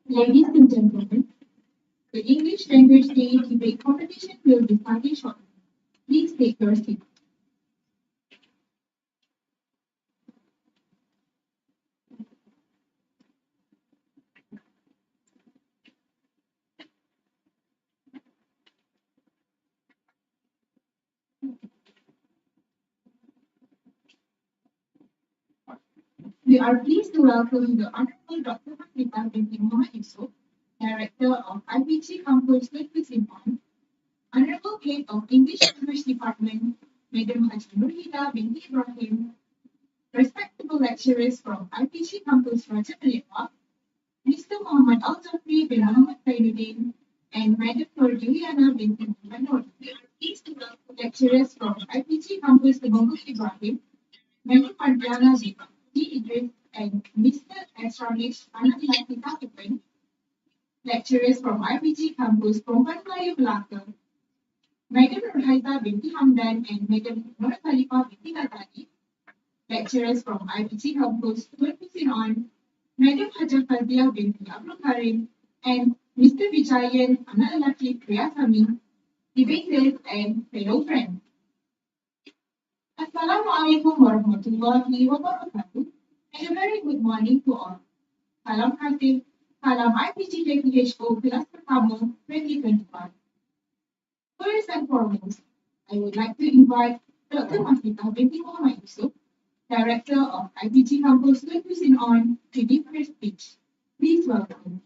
Ladies and gentlemen, the English Language Day debate competition will be starting shortly. Please take your seat. We are pleased to welcome the Honorable Dr. Hasita binti Muhammad Yusuf, Director of IPG Campus Hussein, Honorable Head of English Language Department, Madam Haji Nurhida binti Ibrahim, respectable lecturers from IPG Campus Raja Melewa, Mr. Muhammad Al-Jafri bin Muhammad Khairuddin, and Madam Nur Juliana binti Muhammad Nur. We are pleased to welcome lecturers from IPG Campus Teguh Ibrahim, Madam Adriana G. Idris, and Mr. H. Anand Kita, lecturers from IPG Campus Perempuan Melayu Melaka, Madam Nurhaiza binti Hamdan and Madam Nur Khalifah binti Ghazali, lecturers from IPG Campus Tun Hussein, Madam Hajah Fazia binti Abdul Karim, and Mr. Vijayan anak lelaki Priyasami, debaters and fellow friends. Assalamualaikum warahmatullahi wabarakatuh, and a very good morning to all. Salam K.A.S.I.H, Salam IPGKTHO Kelas Pertama 2021. First and foremost, I would like to invite Dr. Masita binti Muhammad Yusuf, Director of IPG Campus Hussein to give her speech. Please welcome.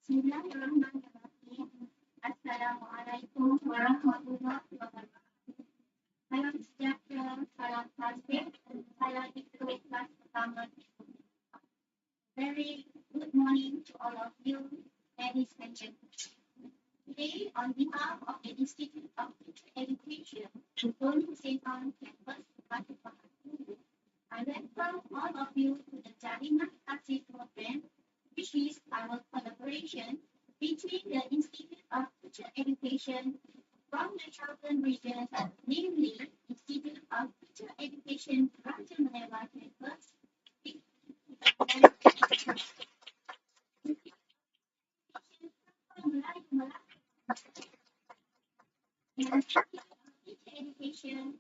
Bismillahirrahmanirrahim. Assalamualaikum warahmatullahi wabarakatuh. Salam sejahtera, salam K.A.S.I.H, dan salam ikut kelas pertama. Very good morning to all of you, ladies and gentlemen. Today, on behalf of the Institute of Teacher Education, Tun Hussein Campus, I welcome all of you to the Salam K.A.S.I.H program, which is our collaboration between the Institute of Teacher Education from the Southern region, namely Institute of Teacher Education Raja Melewa Campus, and Teacher Education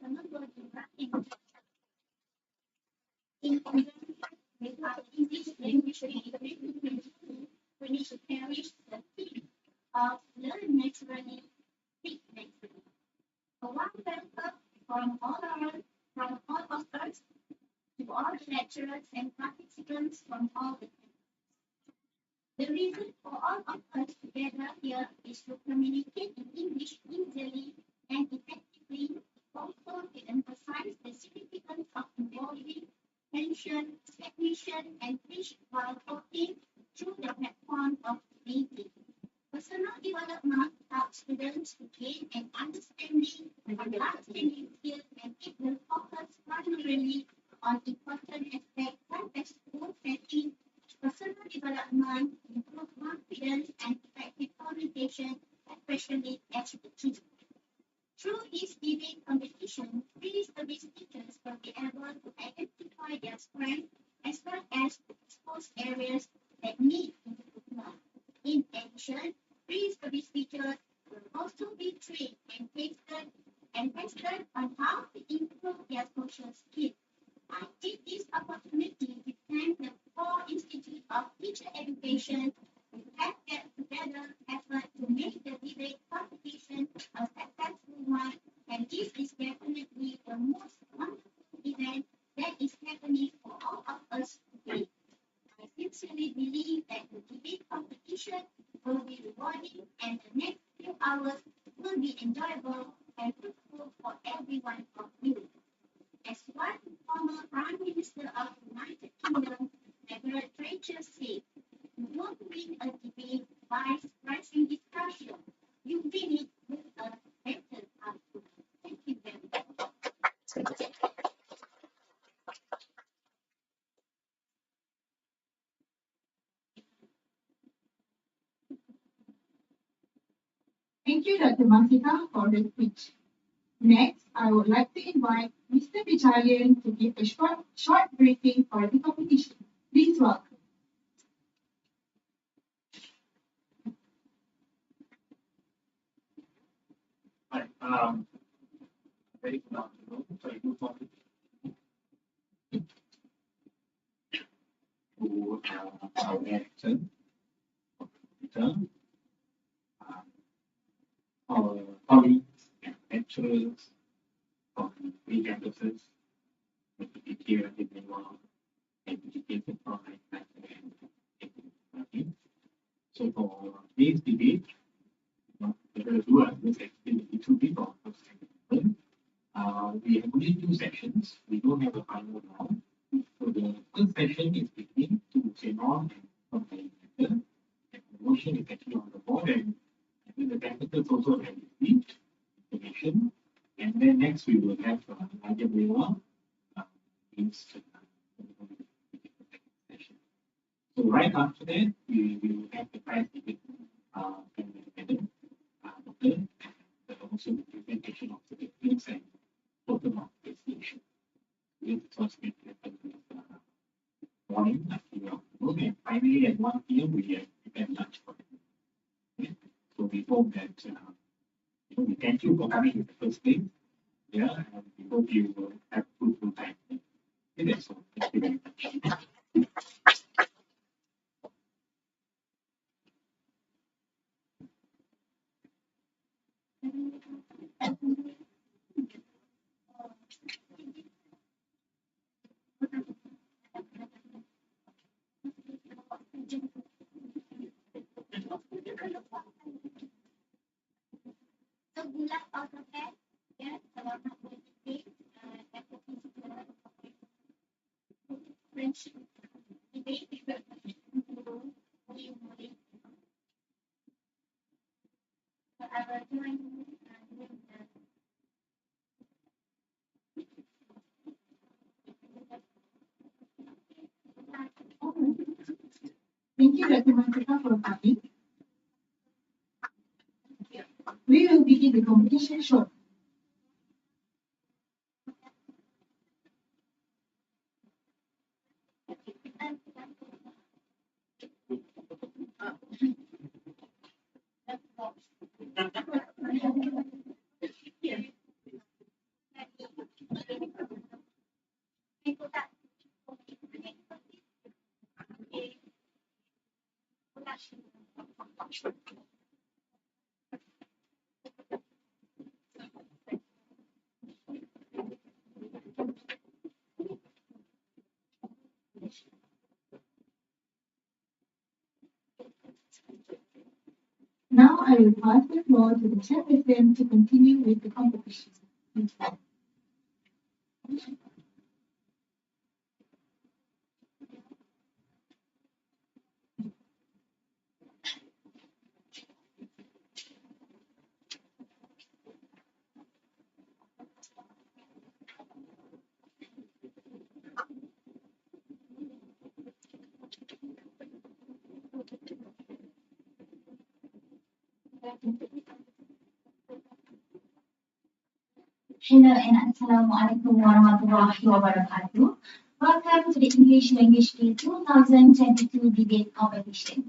in conjunction with our English Language Department, we need to cherish the theme of learn naturally, speak naturally. A warm welcome from all of us to all the lecturers and participants from all the campuses. The reason for all of us to gather here is to communicate in English easily and effectively, also to emphasize the significance of involving tension, stagnation, and fish while talking through the platform of debating. Personal development helps students to gain an understanding on the outstanding skills and keep them focused primarily on important aspects such as goal setting, personal development, improve confidence, and effective communication, especially expertise. Through this debate competition, pre-service teachers will be able to identify their strengths as well as expose areas that need improvement. In addition, pre-service teachers will also be trained and tested on how to improve their social skills. I take this opportunity to thank the four Institute of Teacher Education who have get together effort to make the debate competition a successful one, and this is definitely the most wonderful event that is happening for all of us today. I sincerely believe that the debate competition will be rewarding and the next few hours will be enjoyable and fruitful for every one of you. As one former Prime Minister of the United Kingdom, Margaret Thatcher said, you don't win a debate by suppressing discussion. You win it with a better outcome. Thank you very much. Thank you, Dr. Masita, for the speech. Next, I would like to invite Mr. Vijayan to give a short briefing for the competition. Please welcome. Hi, very good afternoon. Sorry, good morning to our director, Peter, uh, our colleagues and lecturers from three campuses, IPGK, IPGKTHO, and so for today's debate, we're going to do this explain a little bit of what's happening. We have only two sessions. We don't have a final round. So the first session is between two Hussein and something better. And the motion is actually on the board, and I think the technicals also have received information. And then next we will have Raja Dewa in session. So right after that, we will have the prize debate from the madam, doctor, and also the presentation of the techniques and total of presentation. This was morning, afternoon, afternoon, and finally at 1 p.m. we have prepared lunch for them. Okay? So we hope that we thank you for coming in the first place. Yeah, and we hope you will have fruitful time. Okay, that's all. Thank you very much. So good luck out of that. Yeah, selamat berjumpa. Friendship debate. So I will join Thank you, Dr. Mantika, for coming. We will begin the competition shortly. Now I will pass the floor to the chairperson to continue with the competition. Thank you. Hello and Assalamualaikum warahmatullahi wabarakatuh. Welcome to the English Language Day 2022 debate competition.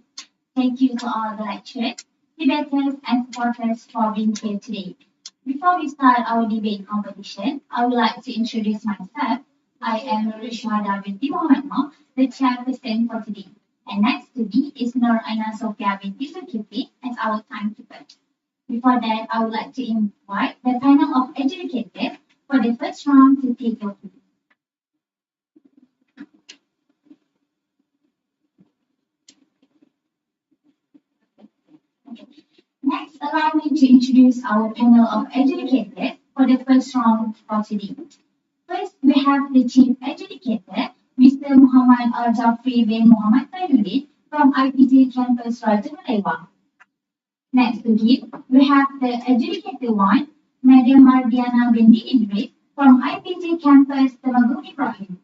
Thank you to all the lecturers, debaters, and supporters for being here today. Before we start our debate competition, I would like to introduce myself. I am Rishwada binti Muhammad Noor, the chairperson for today. And next to me is Nur Aina Sofia binti Zulkifli as our timekeeper. Before that, I would like to invite the panel of educators for the first round to take your place. Next, allow me to introduce our panel of educators for the first round for today. First, we have the chief educator, Mr. Muhammad Al-Jafri bin Muhammad Tayuddin from IPG Campus Raja Malaya. Next to him, we have the adjudicator one, Madam Mardiana Binti Idris from IPG Campus Temanggung Ibrahim.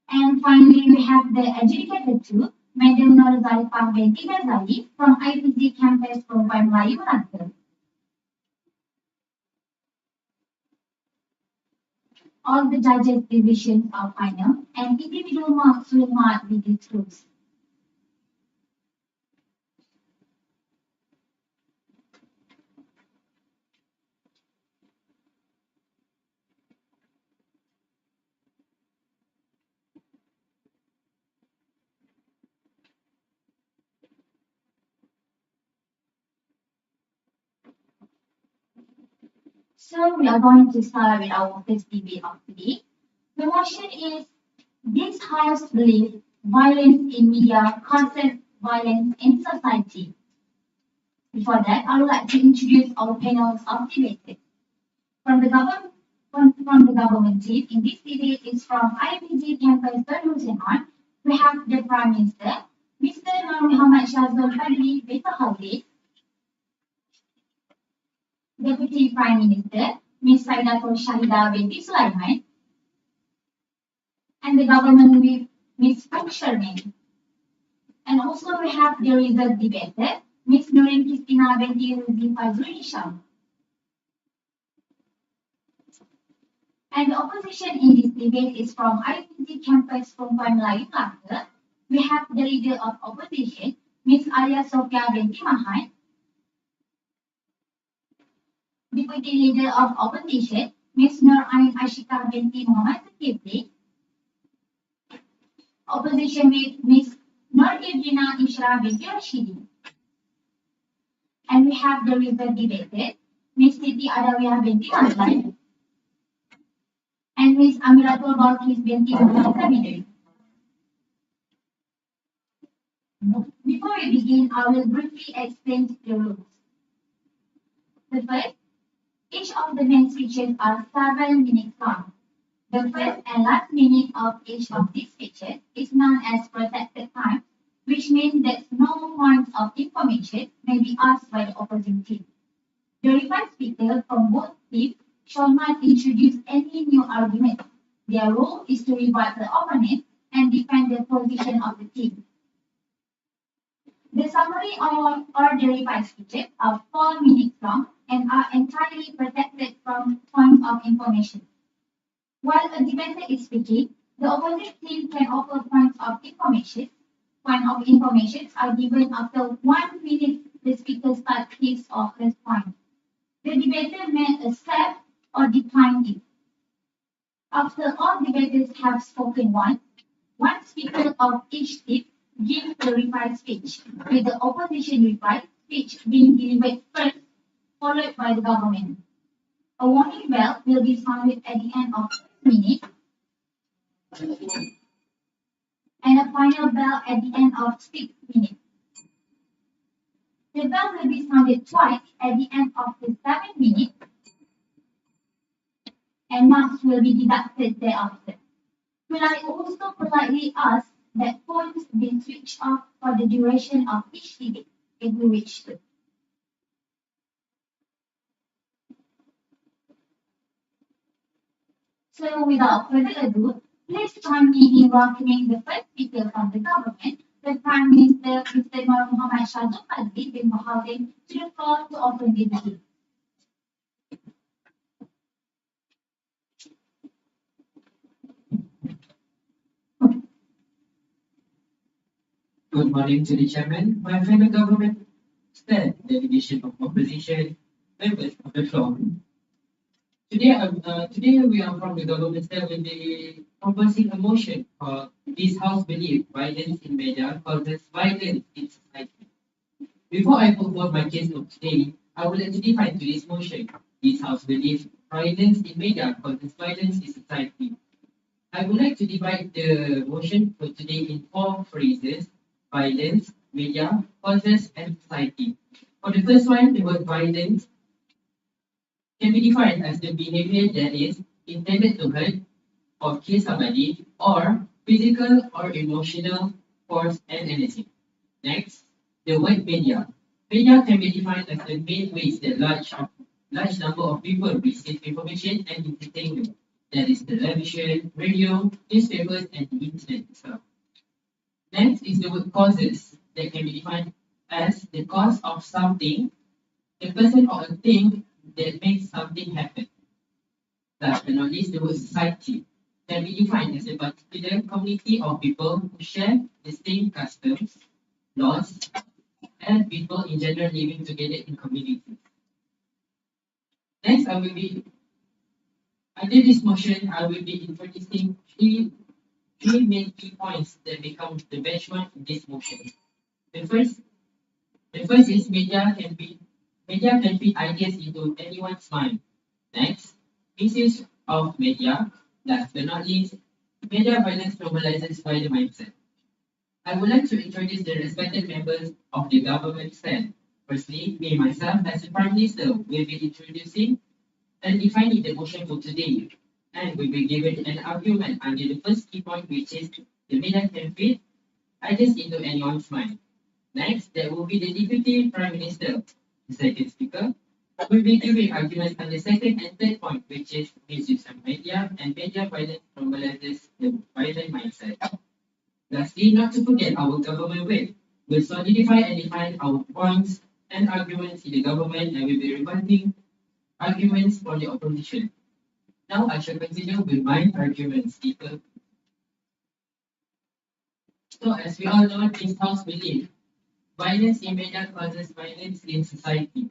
And finally, we have the adjudicator two, Madam Nur Zarifah binti Ghazali from IPG Campus Pertama Melayu Melaka. All the judges' divisions are final and individual marks will not be disclosed. So we are going to start with our first debate of today. The motion is, this House believes violence in media causes violence in society. Before that, I would like to introduce our panels of debaters. From the government team, in this debate is from IPG Campus Hussein. We have the Prime Minister, Mr. Nur Muhammad Shazul Fadli Betahawi, Deputy Prime Minister, Ms. Saidatul Shahida binti Sulaiman, and the government with Ms. Fuk Sharmin. And also we have the reserve debater, Ms. Nurin Christina binti Ruzi Fazrul Hisham. And the opposition in this debate is from IPG Campus Pertama Melayu Melaka. We have the leader of opposition, Ms. Alia Sofia binti Mahan. Deputy leader of opposition, Ms. Nur Ain Ashika binti Muhammad Zulkifli. Opposition with Ms. Nur Ibrina Ishra binti Rashidi. And we have the reserve debater, Ms. Siti Adawiyah binti Mazlan. And Ms. Amiratul Balkis binti Muhammad Sabidri. Before we begin, I will briefly explain the rules. The first, each of the main speeches are 7 minutes long. The first and last minute of each of these speeches is known as protected time, which means that no points of information may be asked by the opposing team. The required speaker from both teams shall not introduce any new argument. Their role is to rebut the opponent and defend the position of the team. The summary or the revised speeches are 4 minutes long and are entirely protected from points of information. While a debater is speaking, the opposite team can offer points of information. Points of information are given after 1 minute the speaker starts his or her point. The debater may accept or decline it. After all debaters have spoken once, one speaker of each team gives the revised speech, with the opposition revised speech being delivered first, followed by the government. A warning bell will be sounded at the end of 1 minute, and a final bell at the end of 6 minutes. The bell will be sounded twice at the end of the 7 minutes, and marks will be deducted thereafter. Will I also politely ask that phones be switched off for the duration of each debate, if we wish to. So without further ado, please join me in welcoming the first speaker from the government, the Prime Minister, Mr. Nur Muhammad Shazul Fadli bin Bahaudin, to the floor to open the debate. Good morning to the chairman, my fellow government staff, delegation of opposition, members of the floor. Today we are from the government staff will be proposing a motion for this house believe violence in media causes violence in society. Before I put forward my case of today, I would like to define today's motion. This house believes violence in media causes violence in society. I would like to divide the motion for today in 4 phrases: violence, media, causes, and society. For the first one, the word violence can be defined as the behavior that is intended to hurt or kill somebody, or physical or emotional force and energy. Next, the word media. Media can be defined as the main ways that large number of people receive information and entertainment. That is the television, radio, newspapers, and the internet itself. Next is the word causes that can be defined as the cause of something, the person or a thing that makes something happen. Last but not least, the word society can be defined as a particular community of people who share the same customs, laws, and people in general living together in communities. Next, under this motion, I will be introducing three main key points that become the benchmark in this motion. The first, the first is media can fit ideas into anyone's mind. Next, misuse of media. Last but not least, media violence normalizes by the mindset. I would like to introduce the respected members of the government stand. Firstly, me myself as the Prime Minister will be introducing and defining the motion for today, and will be given an argument under the first key point, which is the media can fit ideas into anyone's mind. Next, there will be the Deputy Prime Minister, the second speaker, will be giving arguments on the second and third point, which is misuse of media and media violence normalizes the violent mindset. Lastly, not to forget our government will solidify and define our points and arguments in the government and will be rebutting arguments from the opposition. Now I shall continue with my arguments. So as we all know, this house believe violence in media causes violence in society.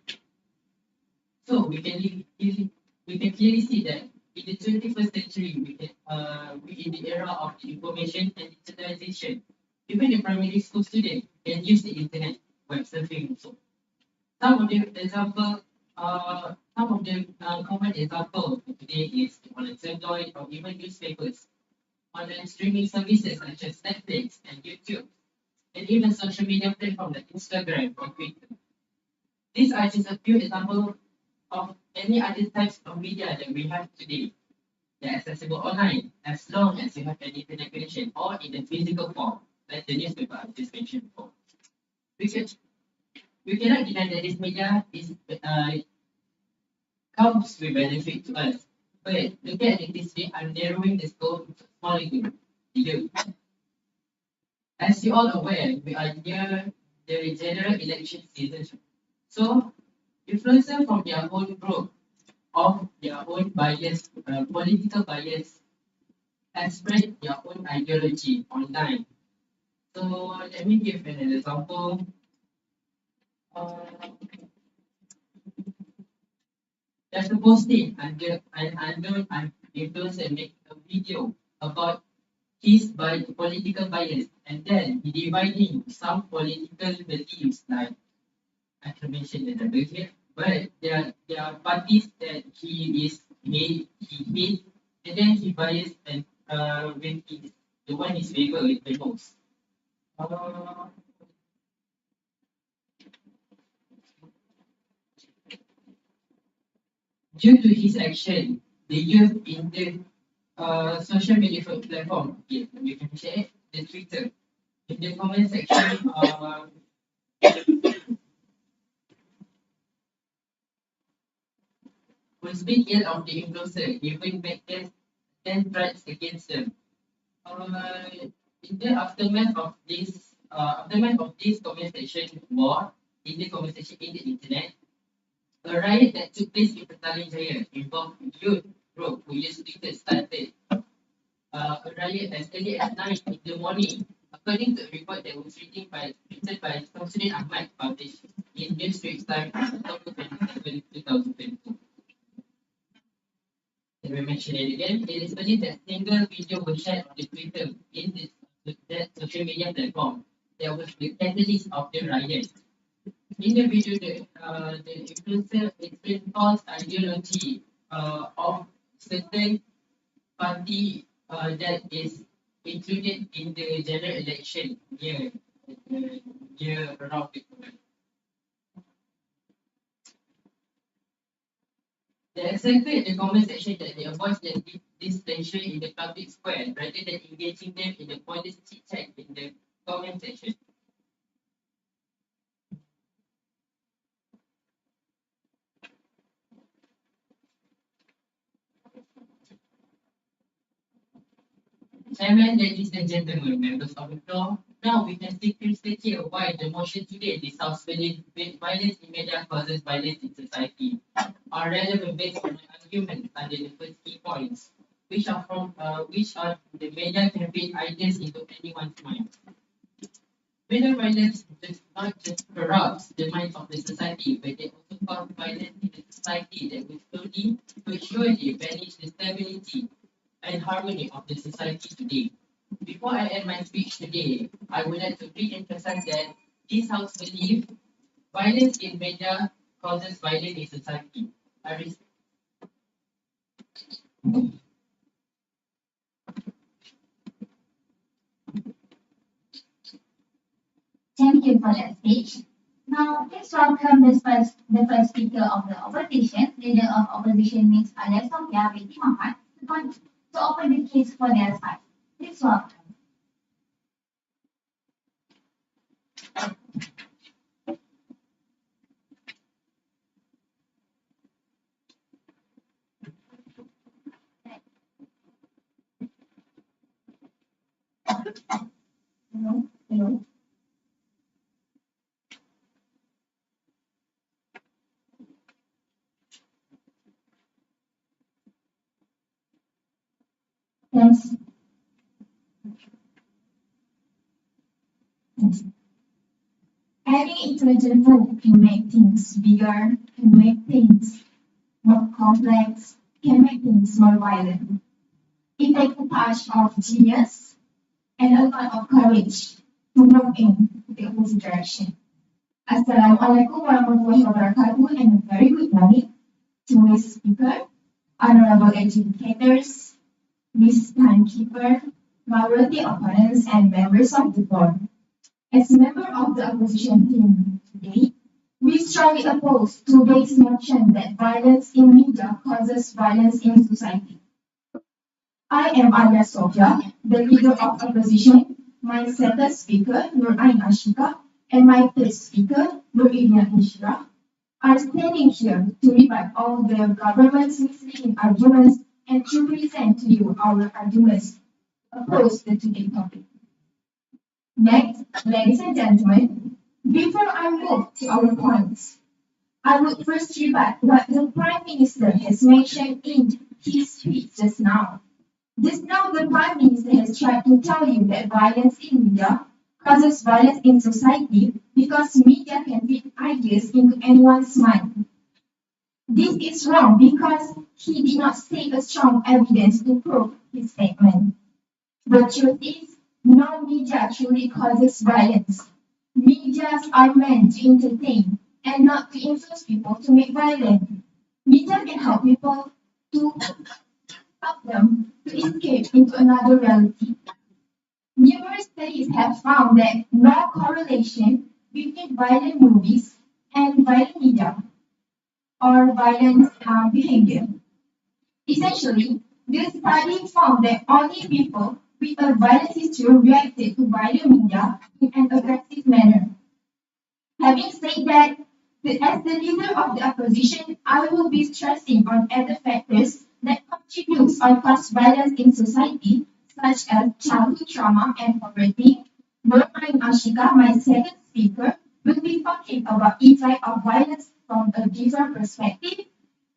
So we can clearly see that in the 21st century, we in the era of the information and digitalization, even the primary school student can use the internet, web surfing also. Some of the example, common example today is online tabloid or even newspapers, online streaming services such as Netflix and YouTube, and even social media platforms like Instagram or Twitter. These are just a few examples of any other types of media that we have today. They're accessible online as long as you have an internet connection or in a physical form, like the newspaper I just mentioned before. We, can, we cannot deny that this media comes with benefit to us. But looking at it this way, I'm narrowing the scope to a smaller group, the youth. As you all aware, we are near the general election season. So, influencers from their own group of their own bias, political bias, and spread their own ideology online. So, let me give an example. Uh, there's a posting under an unknown influencer make a video about his political bias, and then he dividing some political beliefs like I can mention the number here, but there are parties that he hate, and then he biased and with the one his favor with the most. Uh, Due to his action, the youth in the social media platform, okay, we can share the Twitter. In the comment section, will speak ill of the influencer, even make ten threats against them. Uh, in the aftermath of this conversation war, in the conversation in the internet, a riot that took place in Pertama involved youth group who used Twitter started a riot as early as 9 in the morning, according to a report that was written by Hussein Ahmad published in Newsweek's time October 27, 2022. Let me mention it again. It is believed that single video was shared on the Twitter in that social media platform that was the catalyst of the riot. In the video, the influencer explained false ideology of certain party that is included in the general election year around the corner. They accepted the comment section that they avoid this tension in the public square rather than engaging them in the pointless chit chat in the comment section. Chairman, ladies and gentlemen, members of the floor, Now we can see crystal clear why the motion today, this house violence in media causes violence in society, are relevant based on my argument under the first key points, which are the media can feed ideas into anyone's mind. Media violence does not just corrupts the minds of the society, but they also cause violence in the society that will slowly but surely banish the stability and harmony of the society today. Before I end my speech today, I would like to re-emphasize that this house believes violence in media causes violence in society. I res- Thank you for that speech. Now, let's welcome the first speaker of the opposition, leader of opposition Ms. Sophia binti Muhammad, to open the case for their side. Please welcome. Hello. Hello. Yes. Yes. Any intelligent fool can make things bigger, can make things more complex, can make things more violent. It takes a touch of genius and a lot of courage to move in the opposite direction. Assalamualaikum warahmatullahi wabarakatuh and a very good morning to Miss Speaker, honorable educators, Miss Timekeeper, my worthy opponents and members of the board. As a member of the opposition team today, we strongly oppose today's notion that violence in media causes violence in society. I am Arya Sofia, the leader of opposition, my second speaker, Nur Ain Ashika, and my third speaker, Nur Ibn Ishra, are standing here to rebut all the government's misleading arguments and to present to you our arguments opposed to today's topic. Next, ladies and gentlemen, before I move to our points, I would first rebut what the Prime Minister has mentioned in his speech just now. Just now, the Prime Minister has tried to tell you that violence in media causes violence in society because media can feed ideas into anyone's mind. This is wrong because he did not state a strong evidence to prove his statement. The truth is, no media truly causes violence. Medias are meant to entertain and not to influence people to make violence. Media can help people to help them to escape into another reality. Numerous studies have found that no correlation between violent movies and violent media or violent behavior. Essentially, the study found that only people with a violent history reacted to violent media in an aggressive manner. Having said that, as the leader of the opposition, I will be stressing on other factors that contribute or cause violence in society, such as childhood trauma and poverty. Nur Ain Ashika, my second speaker, will be talking about effect of violence from a different perspective,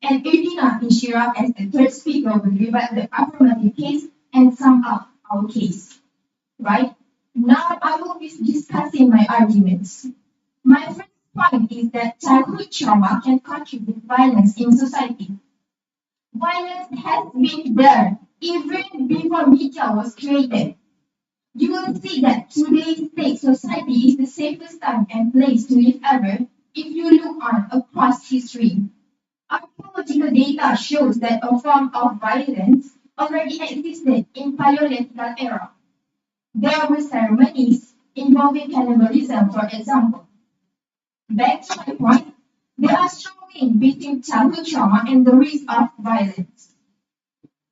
and Irina Inshira, as the third speaker, will rebut the affirmative case and sum up our case. Right? Now I will be discussing my arguments. My first point is that childhood trauma can contribute violence in society. Violence has been there even before media was created. You will see that today's state society is the safest time and place to live ever if you look on across history. Archaeological data shows that a form of violence already existed in Paleolithic era. There were ceremonies involving cannibalism, for example. Back to my point, there are strong links between childhood trauma and the risk of violence.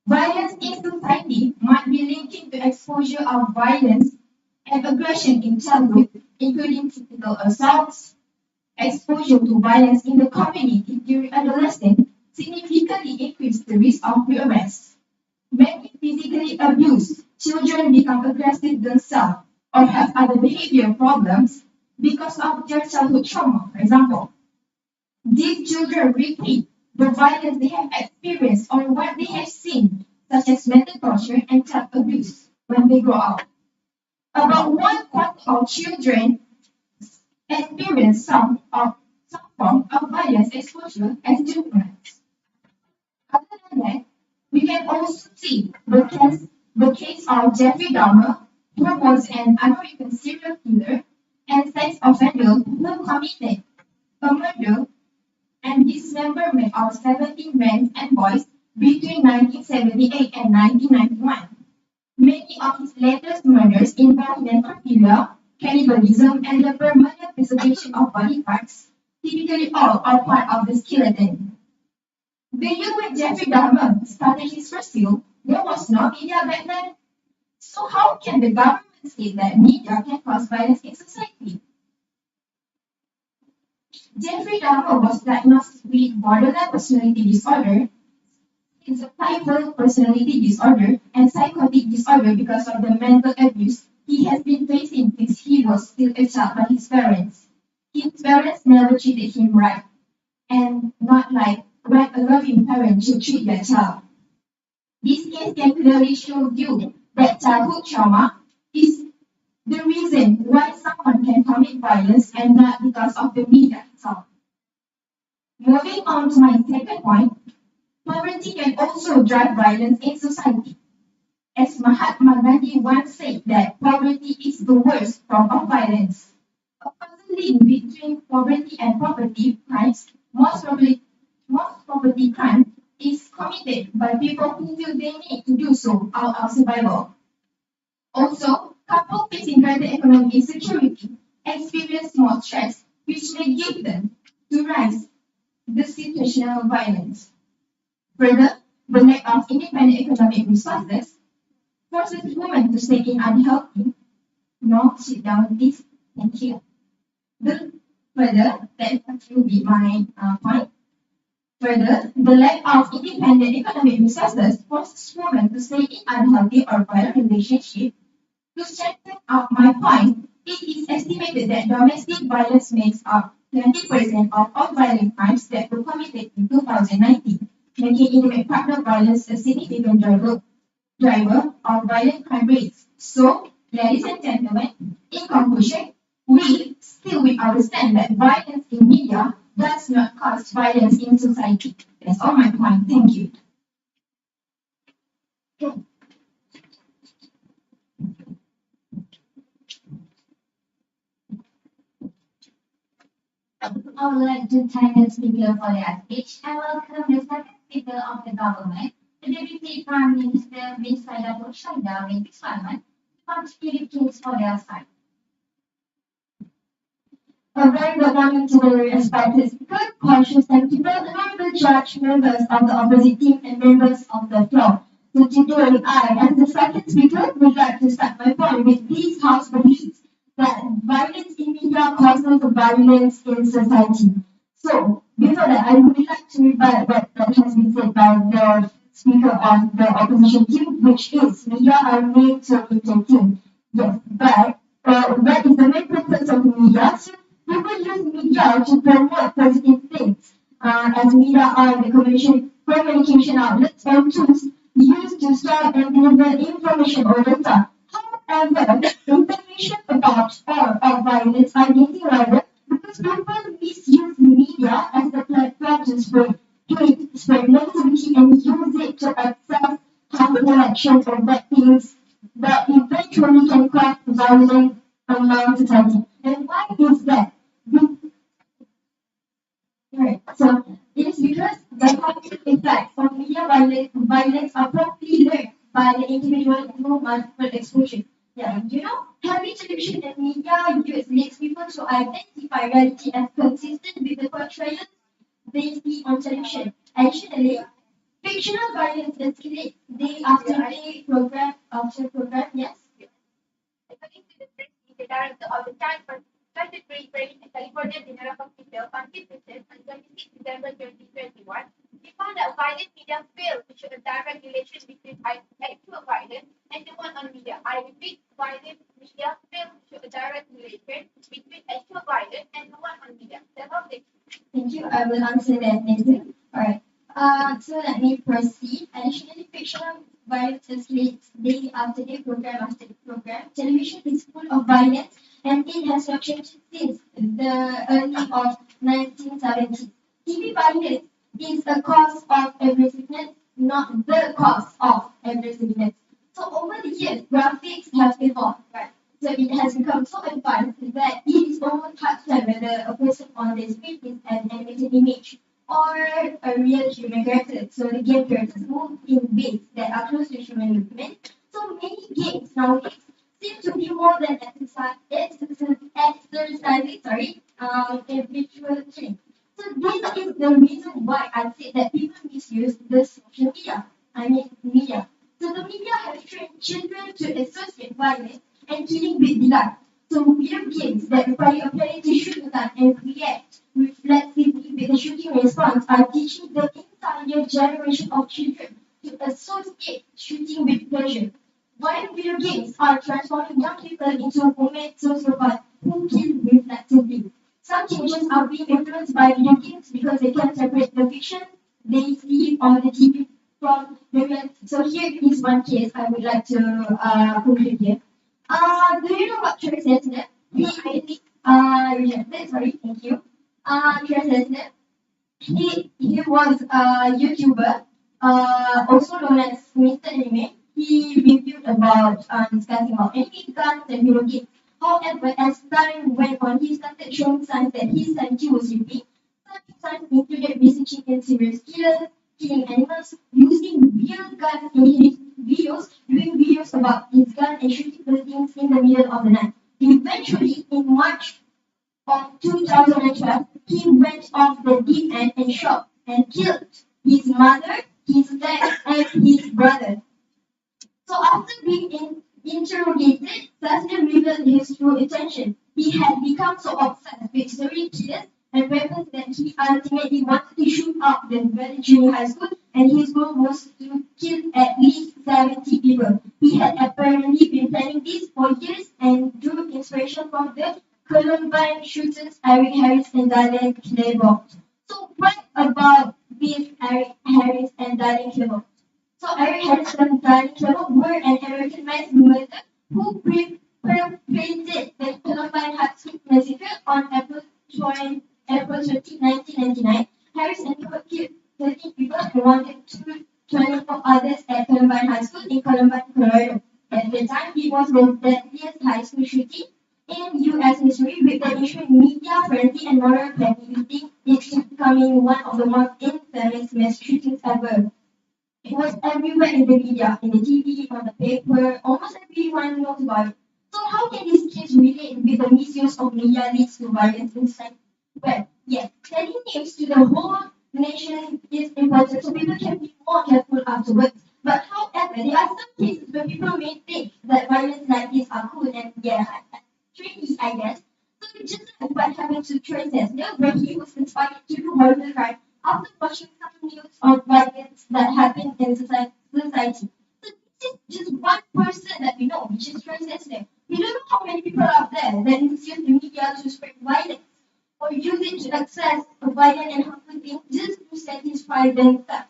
Violence in society might be linked to exposure of violence and aggression in childhood, including physical assaults. Exposure to violence in the community during adolescence significantly increases the risk of rearrest. When physically abused, children become aggressive themselves or have other behavior problems because of their childhood trauma. For example, these children repeat the violence they have experienced or what they have seen, such as mental torture and child abuse when they grow up. About one quarter of children experience some form of violence exposure as children. Other than that, we can also see the case of Jeffrey Dahmer, who was an American serial killer and sex offender who committed a murder and dismemberment of 17 men and boys between 1978 and 1991. Many of his latest murders involve necrophilia, cannibalism, and the permanent preservation of body parts, typically all are part of the skeleton. The year when Jeffrey Dahmer started his first film, there was no media back then. So how can the government say that media can cause violence in society? Jeffrey Dahmer was diagnosed with borderline personality disorder, schizotypal personality disorder, and psychotic disorder because of the mental abuse he has been facing since he was still a child by his parents. His parents never treated him right, and not like when a loving parent should treat their child. This case can clearly show you that childhood trauma is the reason why someone can commit violence and not because of the media itself. Moving on to my second point, poverty can also drive violence in society. As Mahatma Gandhi once said that poverty is the worst form of violence. A causal link between poverty and property crimes, most property crime is committed by people who feel they need to do so out of survival. Also, couples facing greater economic insecurity experience more stress, which may give them to rise the situational violence. Further, the lack of independent economic resources forces women to stay in unhealthy. No, sit down, please. Thank you. Further, that will be my point. Further, the lack of independent economic resources forces women to stay in unhealthy or violent relationships. To strengthen up my point, it is estimated that domestic violence makes up 20% of all violent crimes that were committed in 2019, making intimate partner violence a significant driver of violent crime rates. So, ladies and gentlemen, in conclusion, we still will understand that violence in media does not cause violence in society. That's all my point. Thank you. I would like to thank the speaker for their speech and welcome the second speaker of the government, the Deputy Prime Minister Ms. Saidatul Shaida bin Sulaiman, to contribute case for their side. A very good morning to the respected speaker, conscious and people, honorable judge, members of the opposite team, and members of the floor. So today, I, as the second speaker, would like to start my point with this House believes that violence in media causes violence in society. So, before that, I would like to rebut what has been said by the speaker of the opposition team, which is media are made to entertain. Yes, but what is the main purpose of media? So, people use media to promote positive things, as media are the communication outlets and tools used to store and deliver information or data. However, information about or of violence are getting louder because people misuse media as a platform to spread hate, spread negativity, and use it to access harmful actions or bad things that eventually can cause violence among society. And why is that? Right. So it is because the positive effects of media violence are properly learned by the individual through multiple exposure. Yeah, having television and media use leads people to identify reality as consistent with the portrayals they see on television. Additionally, fictional violence escalates day after day, program after program. Yes. According to the director of the Time 23rd in California General Hospital on 5th on 26 December 2021, we found that violent media failed to show a direct relation between actual violence and the one on media. I repeat, violent media failed to show a direct relation between actual violence and the one on media. Thank you. I will answer that later. Alright. So let me proceed. Additionally, fictional violence escalates day after day, program after program. Television is full of violence, and it has not changed since the early of 1970s. TV violence is a cause of aggressiveness, not the cause of aggressiveness. So over the years, graphics have evolved, right? So it has become so advanced that it is almost hard to tell whether a person on the screen is an animated image or a real human character. So the game characters move in ways that are close to human movement. So many games nowadays seem to be more than exercising, a visual thing. So this is the reason why I say that people misuse the social media. Media. So the media has trained children to associate violence and killing with delight. So video games that require a player to shoot a gun and react reflexively with a shooting response are teaching the entire generation of children to associate shooting with pleasure. While video games are transforming young people into homemade sociopaths who kill reflexively. Some changes are being influenced by video games because they can separate the fiction they see on the TV from the real. So here is one case I would like to conclude here. Do you know what Trace Lesnar? Rejected, sorry, thank you. Trace Lesnar, he was a YouTuber, also known as Mr. Anime. He reviewed about discussing about anime guns and video games. However, as time went on, he started showing signs that his sanity was slipping. Such signs included researching in serious killers, killing animals, using real guns in his videos, doing videos about his gun and shooting buildings in the middle of the night. Eventually, in March of 2012, he went off the deep end and shot and killed his mother, his dad, and his brother. So after being interrogated, Saskia revealed his true intention. He had become so obsessed with serial killers and weapons that he ultimately wanted to shoot up the Valley Junior High School, and his goal was to kill at least 70 people. He had apparently been planning this for years and drew inspiration from the Columbine shooters Eric Harris and Daniel Claiborne. So what about this Eric Harris and Daniel Claiborne? So Eric Harris and Daniel Claiborne were an American-made murderer who perpetrated the Columbine high school massacre on April 30, 1999. Harris and Claiborne killed 13 people and wanted to 24 others at Columbine High School in Columbine, Colorado. At the time, it was the deadliest high school shooting in U.S. history, with the issue media frenzy and moral panic, it becoming one of the most infamous mass shootings ever. It was everywhere in the media, in the TV, on the paper. Almost everyone knows about it. So how can this case relate with the misuse of media leads to violence in society? Well, yes, telling news to the whole nation is important so people can be more careful afterwards. But however, there are some cases where people may think that violence like this are cool and trendy, I guess. So just like what happened to Troy Tesla, where he was inspired to do horrible crime after watching some news on violence that happened in society. So this is just one person that we know, which is Troy Tesla. We don't know how many people out there that misuse the media to spread violence or use it to access violent and harmful things just to satisfy themselves.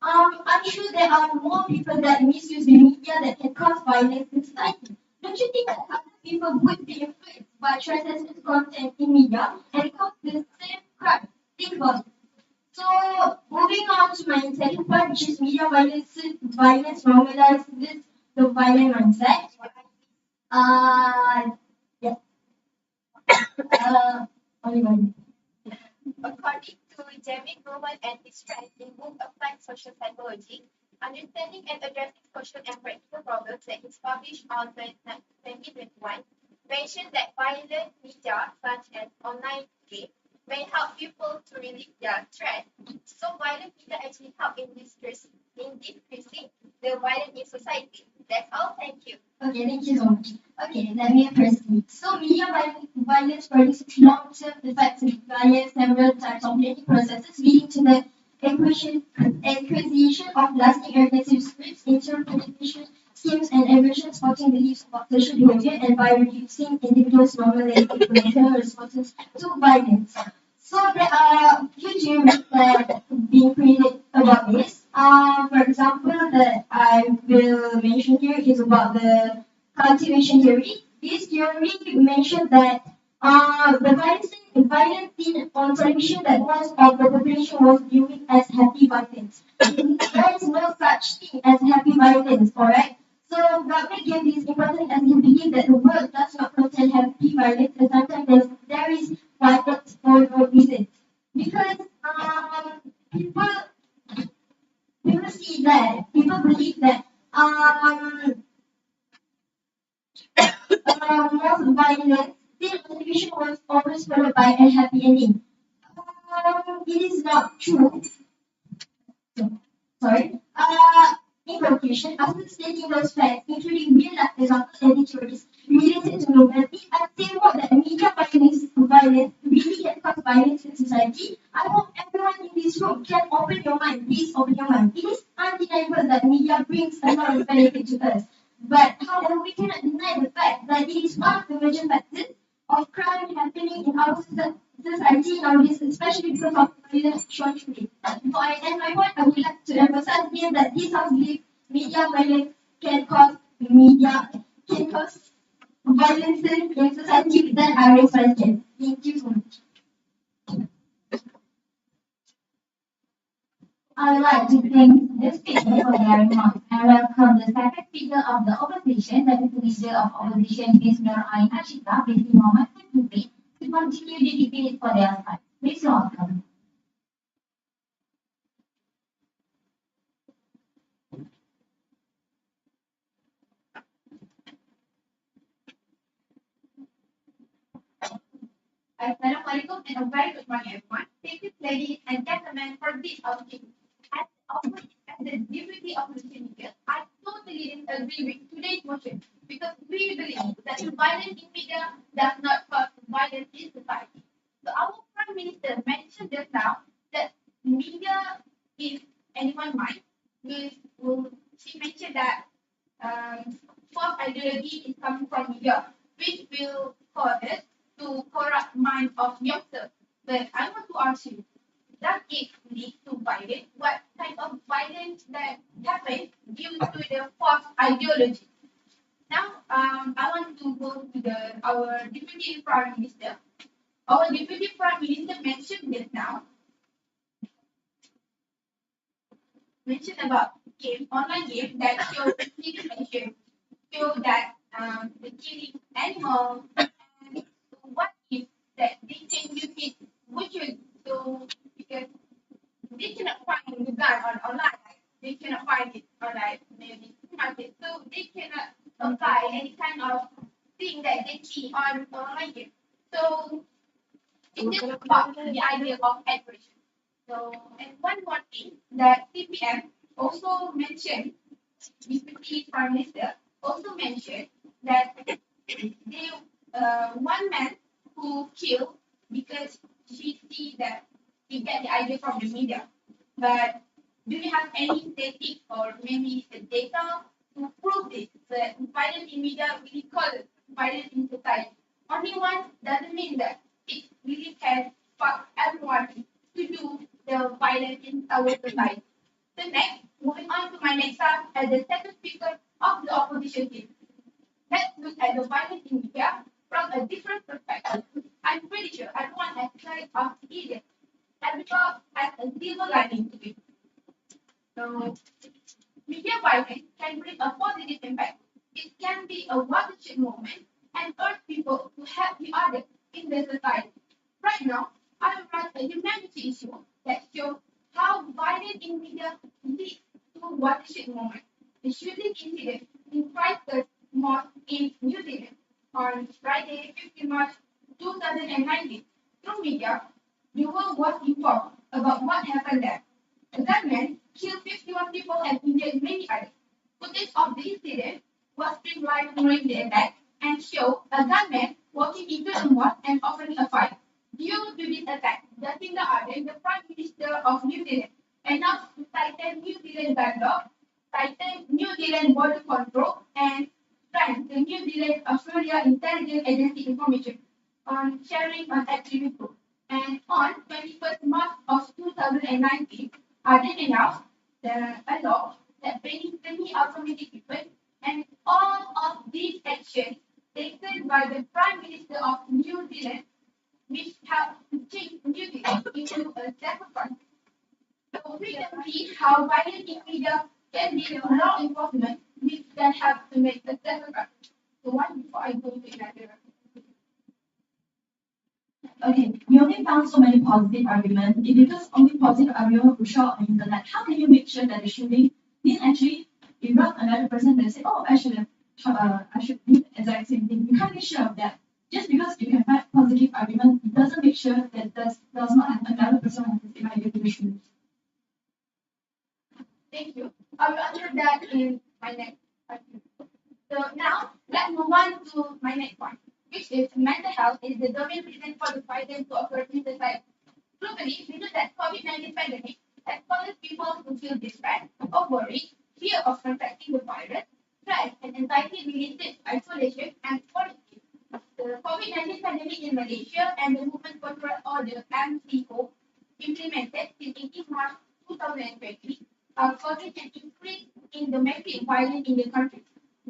I'm sure there are more people that misuse the media that can cause violence in society. Don't you think that other people would be influenced by transgender content in media and cause the same crime? Think about it. So moving on to my second part, which is media violence. Violence normalizes the violent mindset. Uh, yes. Only one. According to Jamie Roman and his friends in book Applied Social Psychology, Understanding and Addressing Social and Practical Problems that is published on 2021, mentioned that violent media such as online games may help people to relieve their stress. So violent media actually help in decreasing the violence in society. That's all. Thank you. Okay, thank you so much. Okay, let me proceed. So violence produces long-term effects via several types of learning processes, leading to the acquisition of lasting aggressive scripts, interpretation schemes, and aversion spotting beliefs about social behavior, and by reducing individuals' normal and emotional responses to violence. So there are few theories that being created about this. For example, that I will mention here is about the cultivation theory. This theory mentioned that the violence seen on television that most of the population was viewing as happy violence. There is no such thing as happy violence, alright? So government gave this important as he believed that the world does not contain happy violence, and sometimes there is violence for no reason. Because people see that people believe that most violence still television was always followed by a happy ending. It is not true. Sorry. In conclusion, after stating those facts, including real life examples and theories related to normality, I say what that media violence really can cause violence in society. I hope everyone in this room can open your mind. Please open your mind. It is undeniable that media brings a lot of benefit to us. But however, we cannot deny the fact that it is one of the major factors of crime happening in our society nowadays, especially because of violence shown today. Before I end my point, I would like to emphasize here that this house believes media violence can cause violence in society. Then I raise my hand. Thank you so much. I would like to thank the speaker for their remarks and welcome the second speaker of the opposition, the Leader of Opposition, Ms. Nur Ain Ashita, Ms. Muhammad Fakruddin, to continue the debate for their side. Please welcome. Assalamualaikum and a very good morning, everyone. Thank you, ladies and gentlemen, for this opportunity. As the deputy opposition leader, I totally disagree with today's motion because we believe that violence in media does not cause violence in society. So our prime minister mentioned just now that media is anyone's mind. She mentioned that false ideology is coming from media, which will cause it to corrupt mind of youngsters. But I want to ask you, does it lead to violence? What kind of violence that happens due to the false ideology? Now, I want to go to our Deputy Prime Minister. Our Deputy Prime Minister mentioned just now, about online game that show manipulation, show that the killing animals, and what if that they can use it butchered, so because they cannot find the gun online, right? They cannot find it online, maybe market, so they cannot apply any kind of thing that they see on online game. So it's just about the idea of aggression. So, and one more thing that CPM also mentioned, Deputy Prime Minister also mentioned that they one man who killed because she see that he get the idea from the media. But do you have any statistics or maybe the data to prove this? That violence in media really causes violence in society. Only one doesn't mean that it really can spark everyone to do the violence in our society. So next, moving on to my next time as the second speaker of the opposition team. Let's look at the violence in media from a different perspective. I'm pretty sure everyone has heard of idiot and because has a silver lining to it. So media violence can bring a positive impact. It can be a watershed moment and urge people to help the others in the society. Right now, I will write a humanity issue that shows how violence in media leads to watershed moment. The shooting incident in Christchurch Mosque in New Zealand on Friday, 15 March 2019. Through media, the world was informed about what happened there. A gunman killed 51 people and injured many others. Footage of the incident was streamed live during the attack and showed a gunman walking into the mall and offering a fight. Due to this attack, Jacinda Ardern, the Prime Minister of New Zealand, announced to tighten New Zealand guidelines, tighten New Zealand border control, and strengthen the New Zealand Australia Intelligence Agency information on sharing on activity group. And on 21st March of 2019, Ardern announced a law that banning semi-automatic weapons, and all of these actions taken by the Prime Minister of New Zealand, which helped to change New Zealand into a safer country. So we can see how violence in media can be law enforcement, which can help to make a safer country. So one before I go to another. Okay, you only found so many positive arguments. If it was only positive argument who show on the internet, how can you make sure that the shooting didn't actually erupt another person that say, oh, I should do the exact same thing. You can't be sure of that. Just because you can find positive argument, it doesn't make sure that does not have another person has the same idea to the shooting. Thank you. I will answer that in my next argument. So now let's move on to my next point, which is mental health is the dominant reason for the violence to occur in society. Globally, we know that COVID-19 pandemic has caused people to feel despair or worry, fear of contracting the virus, stress and anxiety related to isolation and quarantine. The COVID-19 pandemic in Malaysia and the Movement Control Order (MCO) implemented in 18 March 2020 are causing an increase in domestic violence in the country.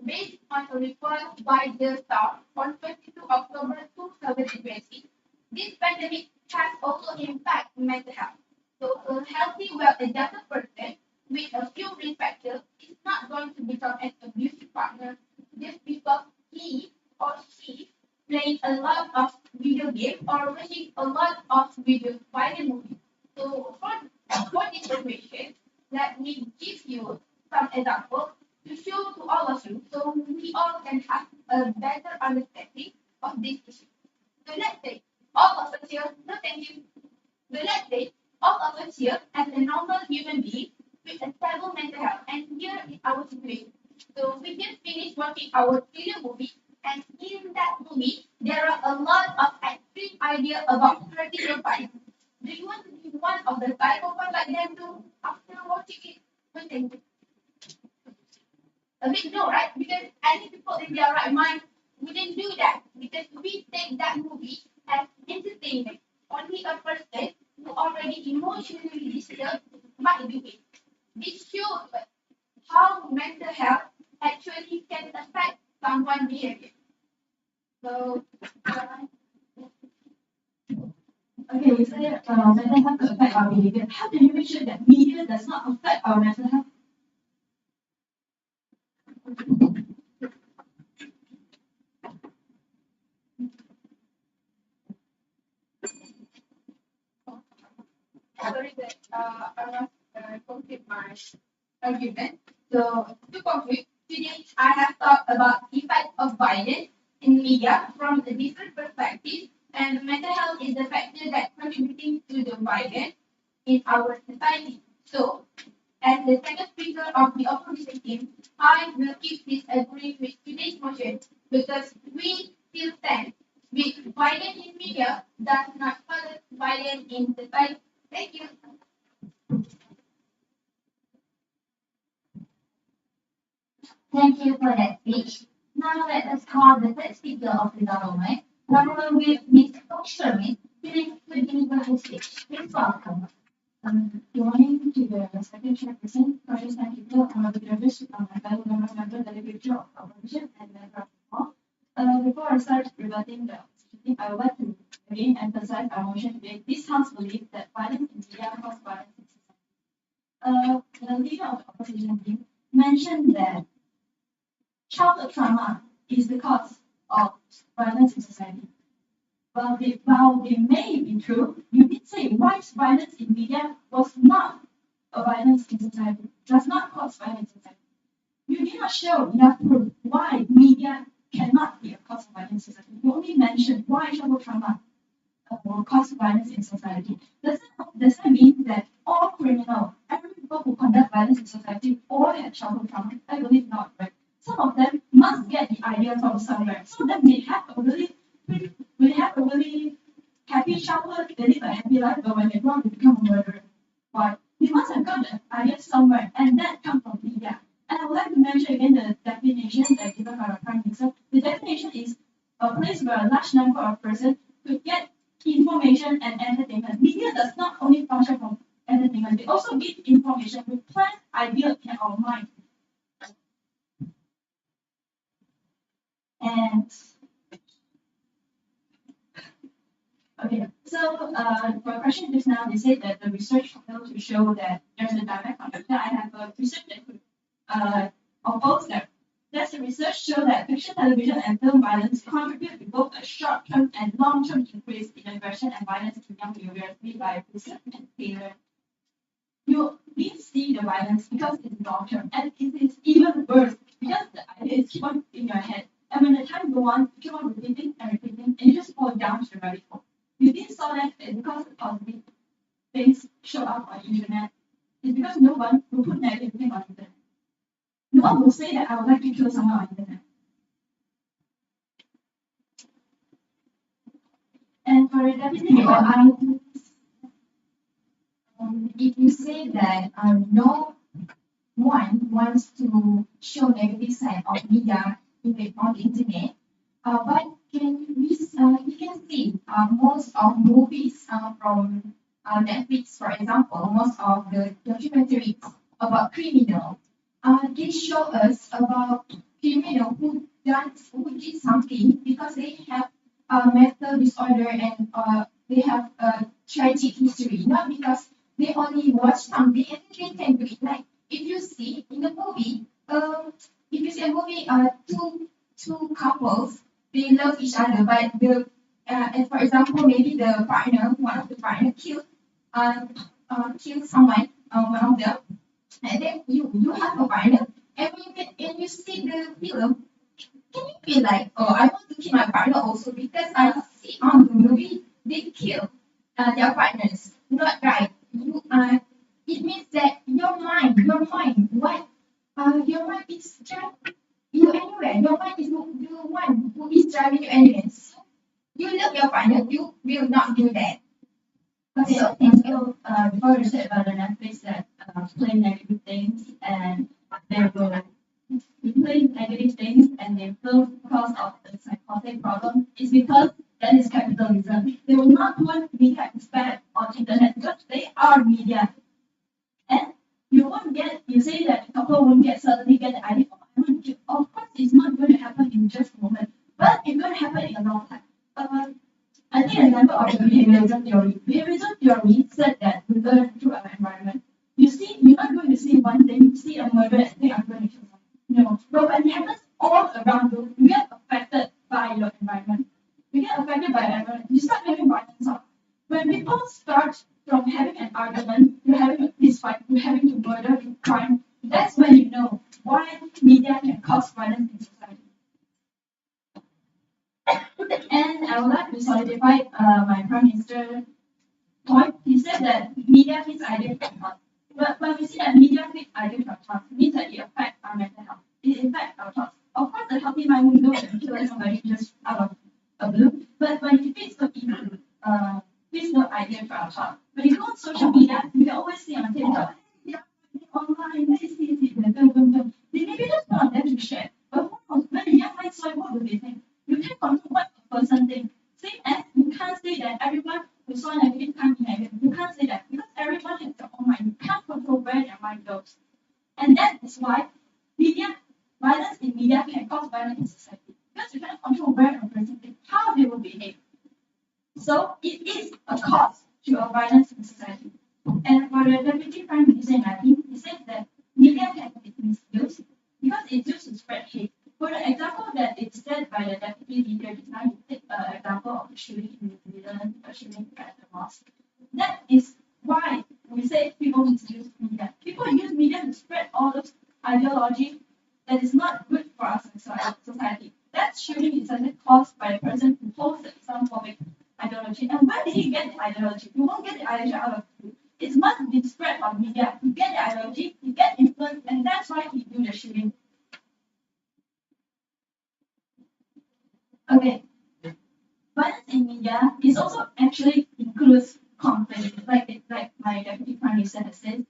Based on a report by the Star on 22 October 2020, this pandemic has also impacted mental health. So a healthy, well-adjusted person with a few risk factors is not going to become an abusive partner just because he or she playing a lot of video games or watching a lot of video violent movies. So for this information, let me give you some examples to show to all of you so we all can have a better understanding of this issue. So let's say all of us here, no thank you. So let's say all of us here as a normal human being with a stable mental health, and here is our situation. So we just finished watching our thriller movie, and in that movie there are a lot of extreme ideas about hurting your body. Do you want to be one of the psychopaths like them too after watching it? No thank you. A bit no, right? Because any people in their right mind wouldn't do that because we take that movie as entertainment. Only a person who already emotionally disturbed might do it. This shows how mental health actually can affect someone's behavior. So, Okay, you say mental health affect our behavior. How can you make sure that media does not affect our mental health? sorry that I must complete my argument. So to conclude, today I have talked about the effect of violence in media from a different perspective, and mental health is the factor that contributing to the violence in our society. So, as the second speaker of the opposition team, I will keep disagreeing with today's motion because we still stand with violence in media does not cause violence in society. Thank you. Thank you for that speech. Now let us call the third speaker of the government, along with Ms. Sherman, to deliver her speech. Please welcome. Good morning to the second chairperson, Precious People, and the judges, my fellow member, the director of opposition, and member of the hall. Before I start rebutting the opposition, I would like to again emphasize our motion today. This House believes that violence in media causes violence in society. The leader of the opposition team mentioned that childhood trauma is the cause of violence in society. While they may be true, you did say why violence in media was not a violence in society, does not cause violence in society. You did not show enough proof why media cannot be a cause of violence in society. You only mentioned why childhood trauma will cause violence in society. Does that mean that all criminals, every people who conduct violence in society, all have childhood trauma? I believe not, right? Some of them must get the idea from somewhere. Some of them may have a really When they have a really happy childhood, they live a happy life, but when they grow up, they become a murderer. Why? They must have got the idea somewhere, and that comes from media. And I would like to mention again the definition that given by our Prime Minister. The definition is a place where a large number of persons could get information and entertainment. Media does not only function for entertainment, they also give information. We plant ideas in our mind. And okay, so for a question just now, they said that the research failed to show that there's a direct connection. I have a research that could oppose that. Does the research show that fiction, television, and film violence contribute to both a short-term and long-term increase in aggression and violence in young viewers made by Hussein and Taylor? You didn't see the violence because it's long-term, and it is even worse because the idea is keep on in your head. And when the time goes on, you keep on repeating and repeating, and you just fall down to the rabbit hole. You didn't saw that because the positive things show up on the internet. It's because no one will put negative things on the internet. No one will say that I would like to kill someone on the internet. And for the deputy, if you say that no one wants to show negative side of media on the internet, but we can see most of movies from Netflix, for example, most of the documentaries about criminal, they show us about criminal who did something because they have a mental disorder and they have a tragic history, not because they only watch something and they can do it. Like if you see in the movie, if you see a movie, two couples, they love each other, but and for example, maybe the partner, one of the partner killed someone, one of them, and then you have a partner, and when you see the film, can you feel like, oh, I want to kill my partner also because I see on the movie they kill their partners, not right? It means that your mind, what your mind is driving you anywhere. Your mind is the one who is driving you anywhere. So you love your partner, you will not do that. Okay, So and so before you said about the Netflix that play negative things and they will play negative things and they feel because of the psychotic problem, is because that is capitalism. They will not put media instead on internet because they are media. And you say that a couple won't suddenly get the idea, oh, I want to. Of course, it's not going to happen in just a moment, but it's going to happen in a long time. I think an example of the behaviorism theory. Behaviorism theory said that we learn through our environment. You're not going to see one thing, you see a murder and think I'm going to kill someone. No. But when it happens all around you, you get affected by your environment. You get affected by the environment. You start having violence. When people start from having an argument to having a peace fight to having to murder to crime, that's when you know why media can cause violence in society. And I would like to solidify my Prime Minister point. He said that media feeds ideas from thoughts. But when we see that media feeds ideas from thoughts, it means that it affects our mental health. It affects our thoughts. Of course, the healthy mind will go and kill somebody just out of a blue. But when it feeds no idea for our thoughts. When you go on social media, you can always see on TikTok, online, this. They maybe just put on there to share. But who knows? When the young minds saw it, what do they think? You can't control what a person thinks. Same as you can't say that everyone who saw negative can't be negative. You can't say that because everyone has their own mind. You can't control where their mind goes. And that is why violence in media can cause violence in society. Because you can't control where a person thinks, how they will behave. So it is a cause to a violence in society. And for the Deputy Prime Minister in Latin, he said that media can be misused because it's used to spread hate. For the example that it's said by the Deputy Leader just now, you take an example of the shooting in New Zealand, a shooting at the mosque. That is why we say people misuse media. People use media to spread all those ideology that is not good for our society. That shooting is actually caused by a person who holds the Islamophobic ideology. And where did he get the ideology? You won't get the ideology out of you. It must be spread on media. You get the ideology, you get influence, and that's why he do the shooting. Okay. violence in media is also actually includes conflict, like my deputy prime minister has said.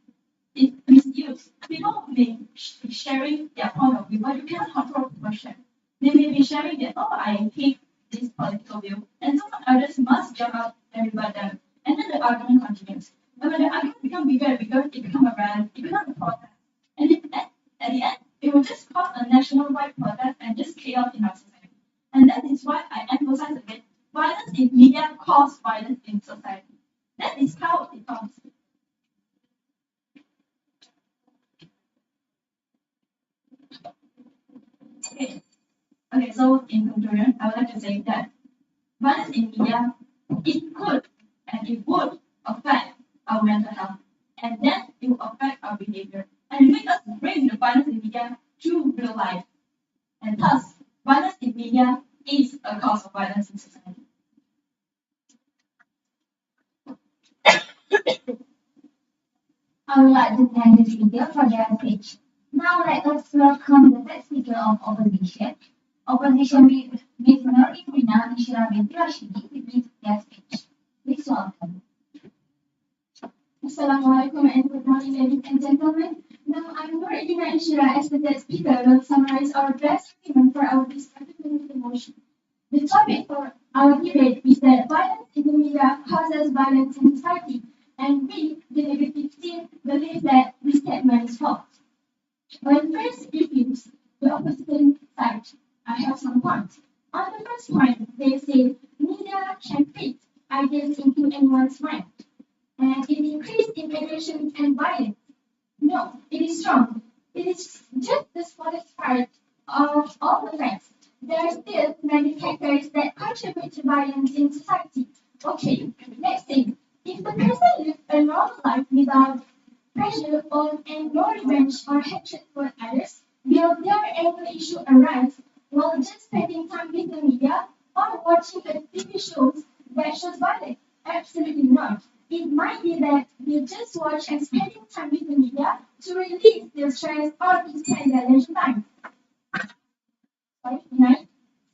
It misuse. People may be sharing their point of view, but you cannot control people share. They may be sharing that, oh, I hate this political view, and some others must jump out and rebut them. And then the argument continues. And when the argument becomes bigger and bigger, it becomes a rant, it becomes a protest. And at the end, it will just cause a national-wide protest and just chaos in our society. And that is why I emphasize again, violence in media causes violence in society. That is how it comes. Okay, so in conclusion, I would like to say that violence in media, it could and it would affect our mental health, and then it will affect our behavior and make us bring the violence in media to real life. And thus, violence in media is a cause of violence in society. I would like to thank the speaker for their speech. Now let us welcome the first speaker of opposition. Opposition with Nuri Rina Ishira binti Rashidi to give their speech. Please welcome. Assalamualaikum and good morning, ladies and gentlemen. Now I'm Nuri Rina Ishira as the guest speaker will summarize our draft statement for our discussion motion. The topic for our debate is that violence in the media causes violence in society, and we, the negative team, believe that this statement is false. When first reviews the opposition side, I have some points. On the first point, they say media can fit ideas into anyone's mind, and it increases immigration and violence. No, it is wrong. It is just the smallest part of all the facts. There are still many factors that contribute to violence in society. Okay, let's say if the person lives a normal life without pressure on and no revenge or hatred for others, will their anger issue arise while just spending time with the media or watching a TV shows that shows violence? Absolutely not. It might be that they just watch and spending time with the media to release their stress or to spend their leisure time. Right?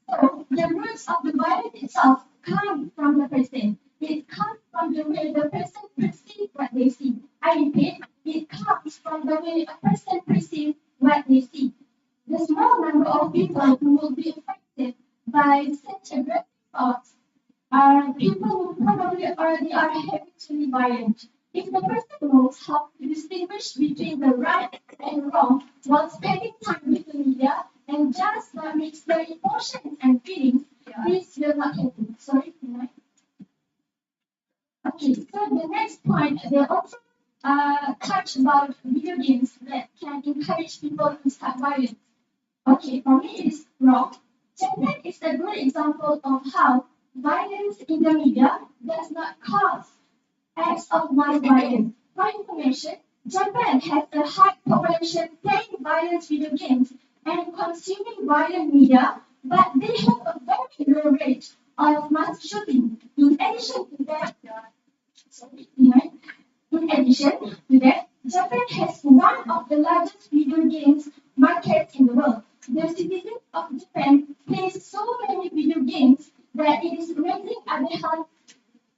So the roots of the violence itself come from the person. It comes from the way the person perceives what they see. I repeat, it comes from the way a person perceives what they see. The small number of people who will be affected by such aggressive thoughts are people who probably already are habitually violent. If the person knows how to distinguish between the right and wrong while spending time with the media and just mix their emotions and feelings, this will not happen. Sorry, right? Okay, so the next point, they also touch about video games that can encourage people to start violence. Okay, for me it is wrong. Japan is a good example of how violence in the media does not cause acts of mass violence. For information, Japan has a high population playing violent video games and consuming violent media, but they have a very low rate of mass shooting. In addition to that, Japan has one of the largest video games markets in the world. The citizens of Japan play so many video games that it is raising a health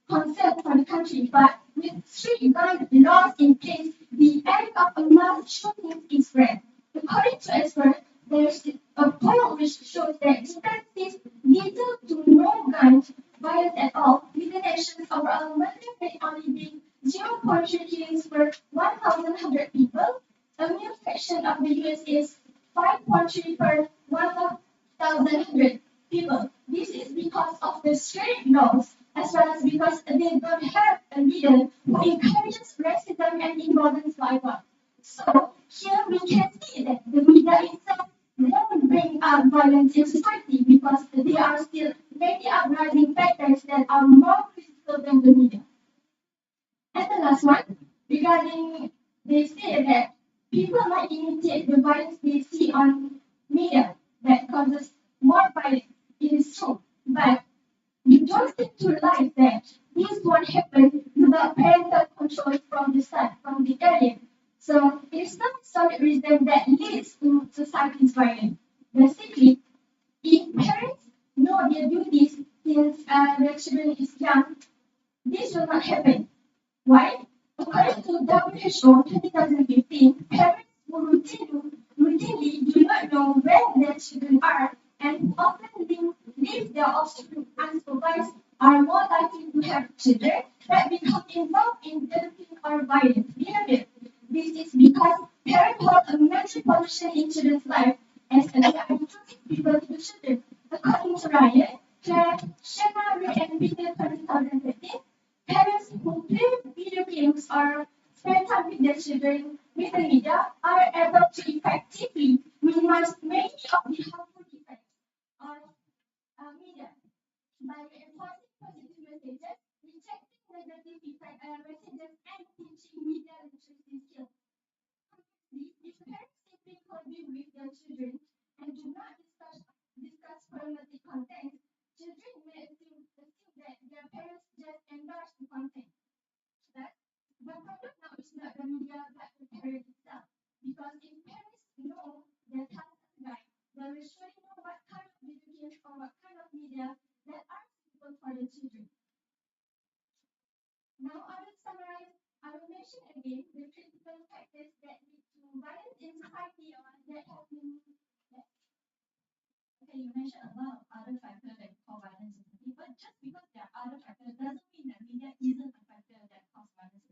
concern for the country. But with strict gun laws in place, the end of a mass shooting is rare. According to experts, there is a poll which shows that Japan sees little to no gun violence at all, with the nation's overall murder rate only being 0.3 killings per 1,100 people. A mere fraction of the US is 5.3 per 1,100 people. This is because of the strict laws, as well as because they don't have a leader who encourages racism and involves violence. So here we can see that the media itself won't bring up violence in society because there are still many uprising factors that are more critical than the media. And the last one, regarding they say that people might imitate the violence they see on media that causes more violence. It is true, but you don't seem to realize that this won't happen without parental control from the start, from the early. So it is not solid reason that leads to society's violence. Basically, if parents know their duties to since the children is young, this will not happen. Why? According to WHO 2015, parents who routinely do not know where their children are and who often leave their offspring unsupervised are more likely to have children that become involved in developing or violent behavior. This is because parents hold a major position in children's life as they are intrinsic people to the children. According to Ryan, Claire, Shanna, Ray, and Peter 2013, parents who play video games or spend time with their children with the media are able to effectively minimize many of the harmful effects of media by reinforcing positive messages, rejecting negative messages, and teaching media literacy skills. If parents simply commune with their children and do not discuss problematic content, children may assume that their parents just endorse the content. That the problem now is not the media but the parent itself. Because if parents know their talented guide, they will surely know what kind of video games or what kind of media that are suitable for the children. Now I will summarize, I will mention again the critical factors that lead to violence in society or that have been. Okay, you mentioned a lot of other factors that cause violence in society, but just because there are other factors doesn't mean that media isn't a factor that causes violence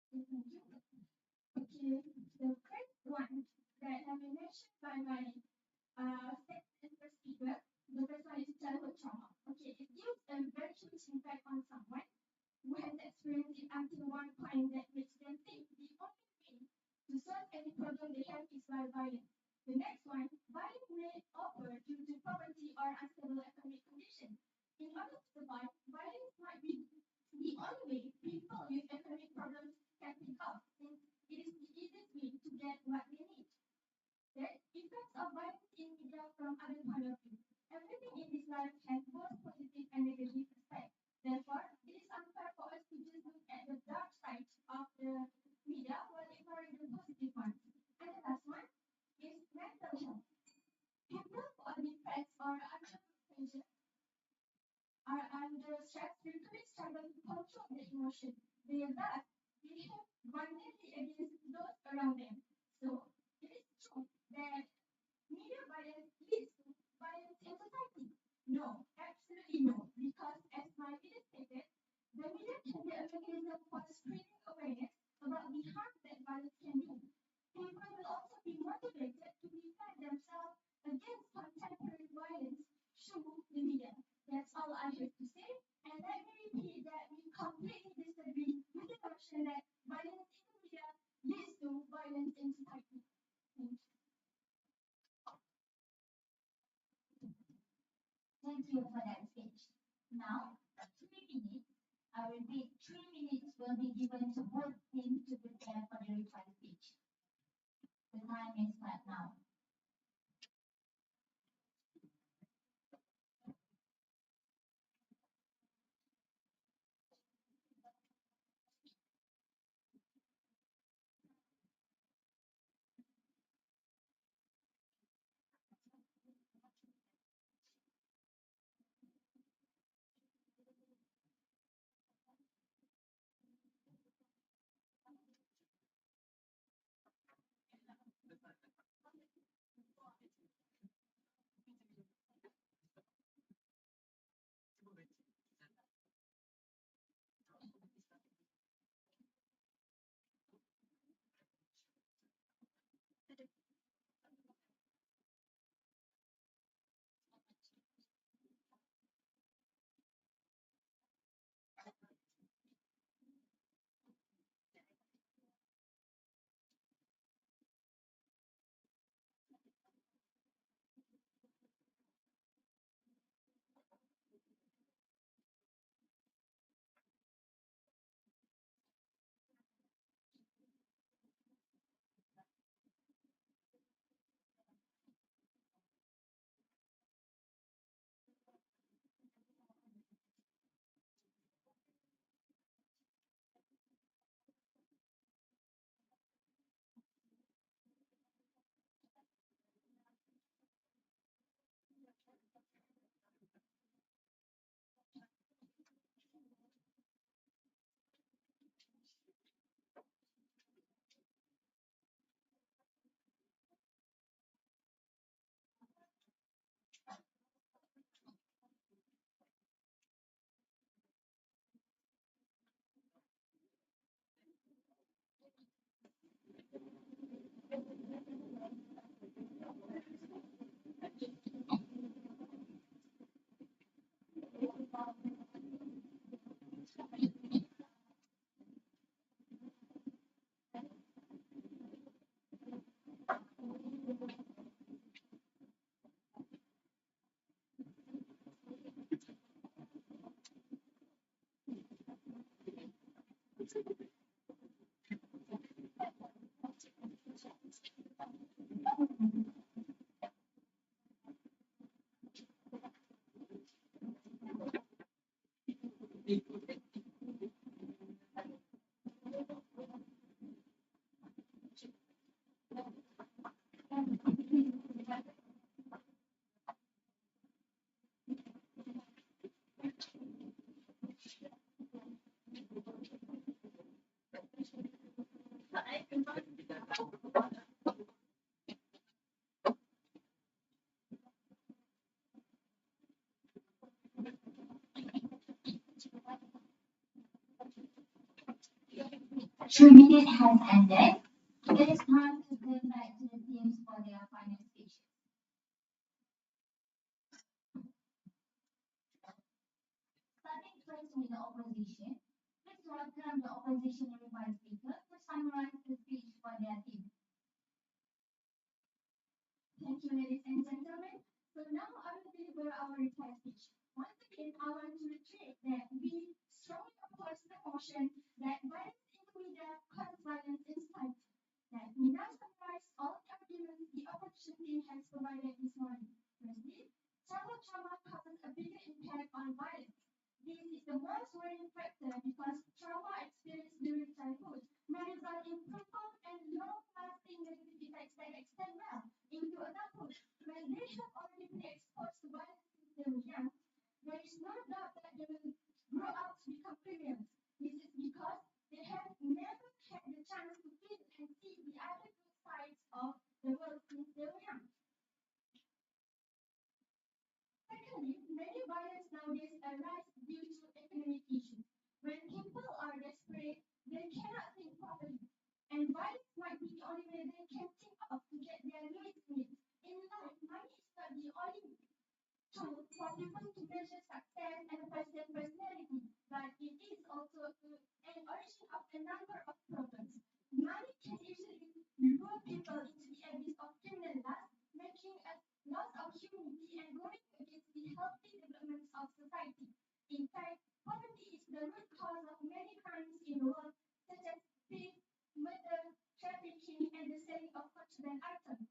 in society. Okay, the first one that have been mentioned by my second speaker, the first one is childhood trauma. Okay, it gives a very huge impact on someone who has experienced it until one point that makes them think the only way to solve any problem they have is by violence. The next one, violence may occur due to poverty or unstable economic conditions. In order to survive, violence might be the only way people with economic problems can pick up, since it is the easiest way to get what they need. The effects of violence in media from other point of view. Everything in this life has both positive and negative aspects. Therefore, it is unfair for us to just look at the dark side of the media while ignoring the positive ones. And the last one is mental health. People who are depressed or under pressure are under stress frequently struggle to control their emotions. Thus behave violently against those around them. So it is true that media violence leads to violence in society. No, absolutely no. Because as my leader stated, the media can be a mechanism for spreading awareness about the harm that violence can do. People will also be motivated to defend themselves against contemporary violence through the media. That's all I have to say. And let me repeat that we completely disagree with the notion that violence in the media leads to violence in society. Thank you. Thank you for that speech. Now, 3 minutes. I repeat, 3 minutes will be given to both teams to prepare for the required speech. The time is start now. 3 minutes has ended. It is time to turn back to the teams for their final speeches. Starting first with the opposition, please welcome the opposition vice speaker to summarize the speech for their team. Thank you, ladies and gentlemen. So now I will deliver our reply speech. Once again, I want to reiterate that we strongly oppose the motion that violence in the media causes violence in society. Let me now summarize all the arguments the opposition team has provided this morning. Firstly, childhood trauma causes a bigger impact on violence. This is the most worrying factor because trauma experienced during childhood may result in profound and long-lasting negative effects that extend well into adulthood. When they have already been exposed to violence since they were young, there is no doubt that they will grow up to become criminals. This is because they have never had the chance to feel and see the other good sides of the world since they were young. Secondly, many violence nowadays arise due to economic issues. When people are desperate, they cannot think properly, and violence might be the only way they can think of to get their needs met. In life, money is not the only tool for people to measure success and a person's personality, but it is also an origin of a number of problems. Money can easily lure people into the abyss of criminal lust, making a loss of humanity and going against the healthy developments of society. In fact, poverty is the root cause of many crimes in the world, such as theft, murder, trafficking, and the selling of contraband items.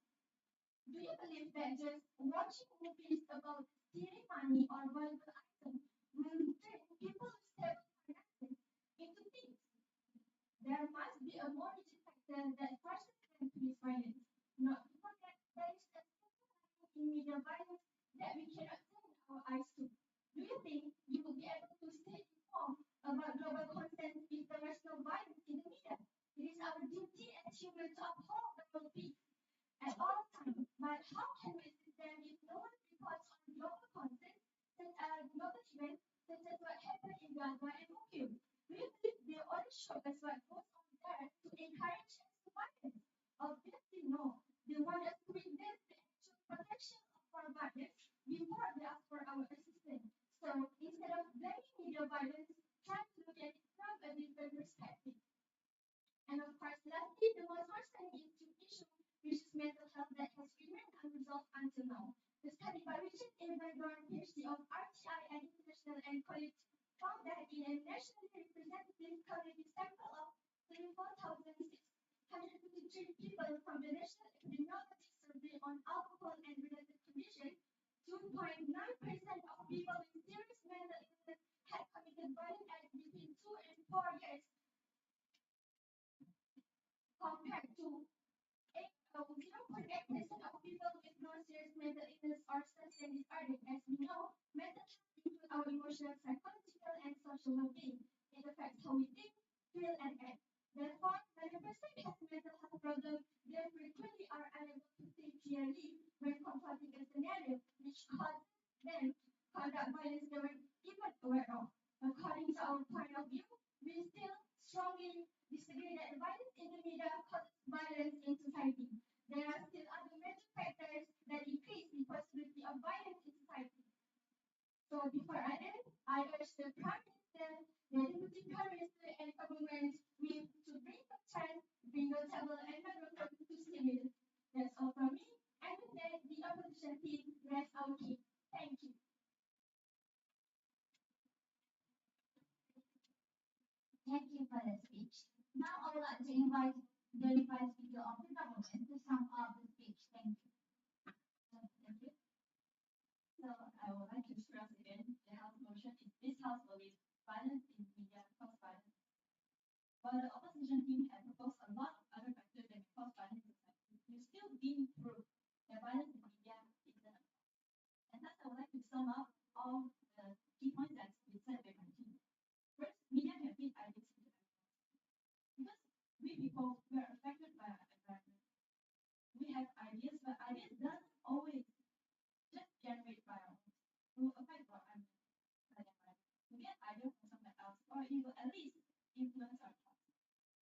Do you believe that just watching movies about stealing money or valuable items will turn people with stable finances into thieves? There must be a more rigid factor that forces them to use violence. Not to forget, there is a in media violence that we cannot turn our eyes to. Do you think you will be able to stay informed about global concerns if there is no violence in the media? It is our duty as humans to uphold the world peace at all times. But how can we assist them if no one reports on global concerns, such as global events, such as what happened in Gaza and Ukraine? Do you believe they only show us what goes on there to encourage us to violence? Obviously, no. They want us to witness the actual protection of our bodies before they ask for our assistance. So instead of blaming media violence, try to look at it from a different perspective. And of course, lastly, the most worsening issue, which is mental health that has remained unresolved until now. The study by Richard A. Van PhD of RTI and International and colleagues found that in a nationally representative cognitive sample of 34,653 people from the National Epidemiology Survey on Alcohol and Related Conditions, 2.9% of people with serious mental illness had committed violent acts between 2 and 4 years, compared to 0.8% of people with non-serious mental illness or substance disorder. As we know, mental health includes our emotional, psychological, and social well-being. It affects how we think, feel, and act. Therefore, when a person has mental health problems, they frequently are unable to think clearly when confronting a scenario, which causes them conduct violence they weren't even aware of. According to our point of view, we still strongly disagree that violence in the media causes violence in society. There are still other major factors that increase the possibility of violence in society. So before I end, I urge the Prime Minister, the Deputy Prime Minister, and government to bring the child, bring the table, and the to stimulate. That's all from me. And like to invite the revised speaker of the government to sum up the speech. Thank you. Thank you. So I would like to stress again the House motion is this House believes violence in media cause violence. While the opposition team has proposed a lot of other factors that cause violence in society, you still didn't prove that violence in media isn't a cause. And thus I would like to sum up all the key points that we said by my team. First, media can feed ideas into our because we people we are affected by our environment. We have ideas, but ideas doesn't always just generate by our own. It will affect our environment. We get ideas from somewhere else, or it will at least influence our thoughts.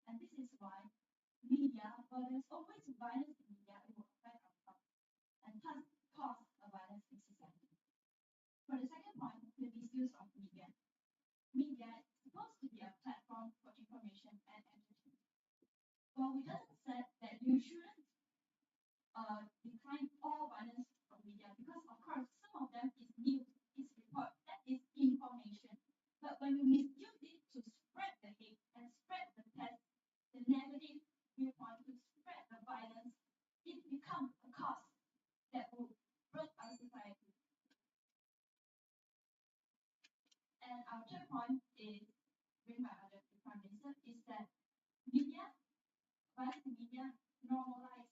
And this is why media, while there's always violence in media, it will affect our thoughts and thus cause a violence in society. For the second point, the misuse of media. Media is supposed to be a platform for information and entertainment. Well, we just said that you shouldn't decline all violence from media because, of course, some of them is news, is report, that is information. But when you misuse it to spread the hate and spread the pest, the negative viewpoint, to spread the violence, it becomes a cause that will break our society. And our third point is, bring my other prime minister, is that media, violence in media, normalize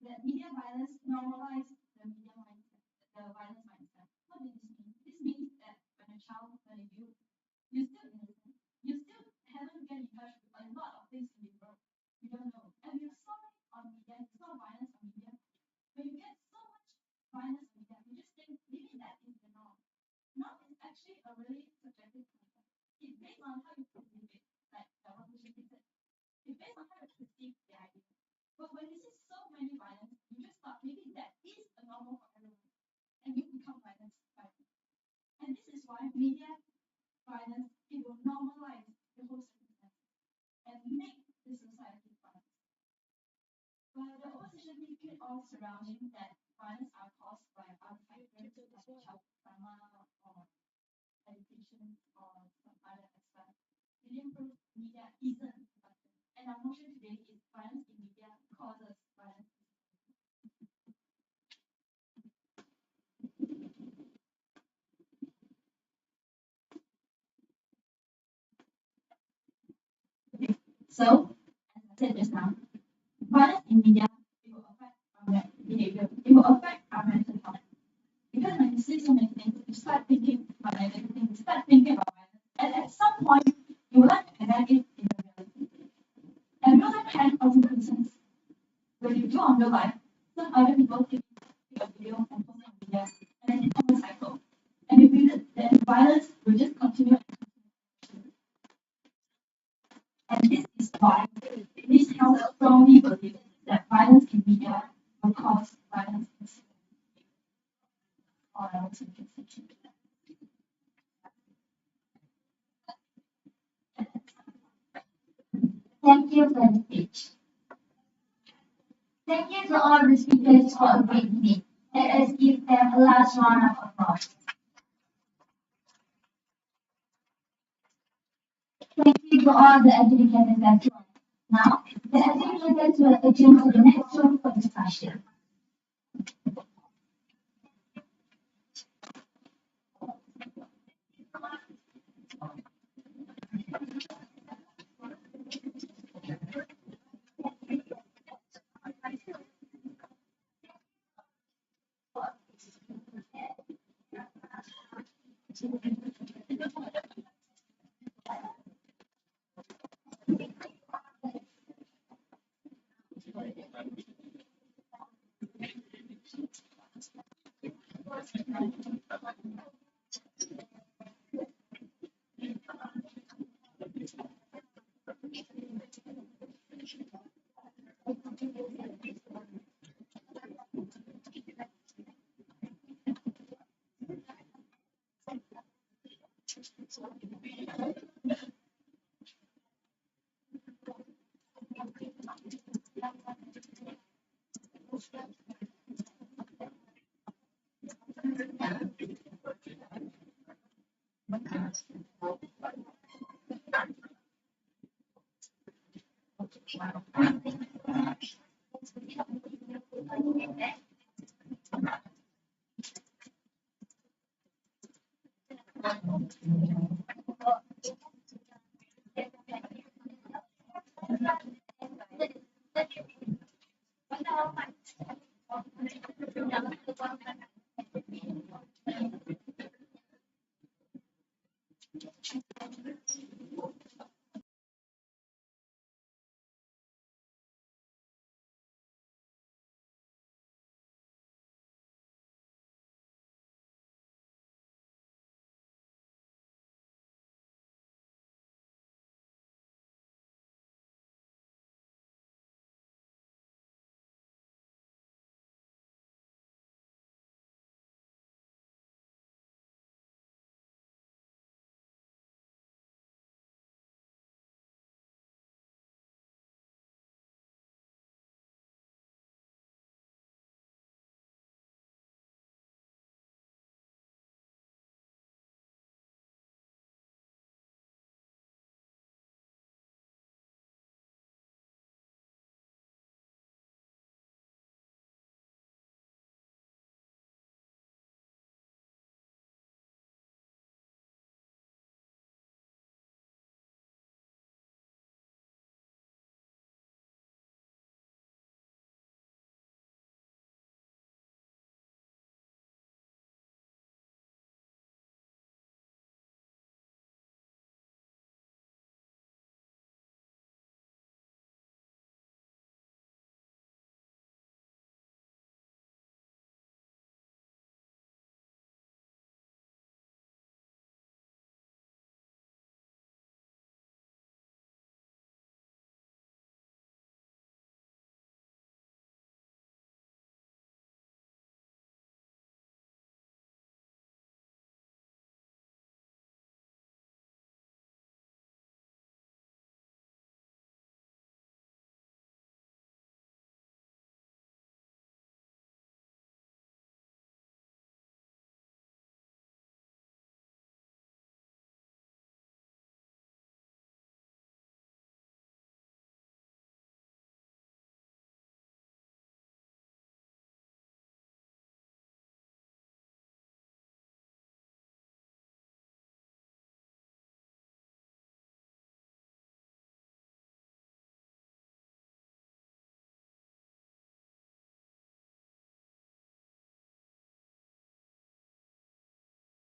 that media violence normalize the media mindset, the violence mindset. What does this mean? This means that when a child, when a youth, you're still innocent, you still haven't get in touch with a lot of things in the world. You don't know. And you saw it on media, you saw violence on media. When you get so much violence on media, you just think maybe that is the norm. Norm is actually a really subjective concept. It's based on how you perceive it, like the opposition said. It's based on how you perceive the idea. But when you see so many violence, you just thought maybe that is a normal for everyone, and you become violence by it. And this is why media violence, it will normalize the whole circumstance and make the society violent. But the opposition keep all surrounding that violence are caused by other factors like child trauma or education or some other aspect. It improves media isn't a factor. And our motion today is violence in media causes violence. So, as I said just now, violence in media, it will affect our behavior. It will affect our mental health. Because when you see so many things, you start thinking about negative things, you start thinking about violence. And at some point, you will have to connect it in the reality. And real life can consequences. When you do on real life, some other people take a video and post it on media, and then it becomes a cycle. And if we then violence will just continue. And this is why this house strongly believes that violence in media will cause violence in society. Or else we can section. Thank you for the speech. Thank you to all the speakers for a great debate. Let us give them a last round of applause. Thank you to all the educators that joined. Now, the educators will adjourn to the next room for discussion.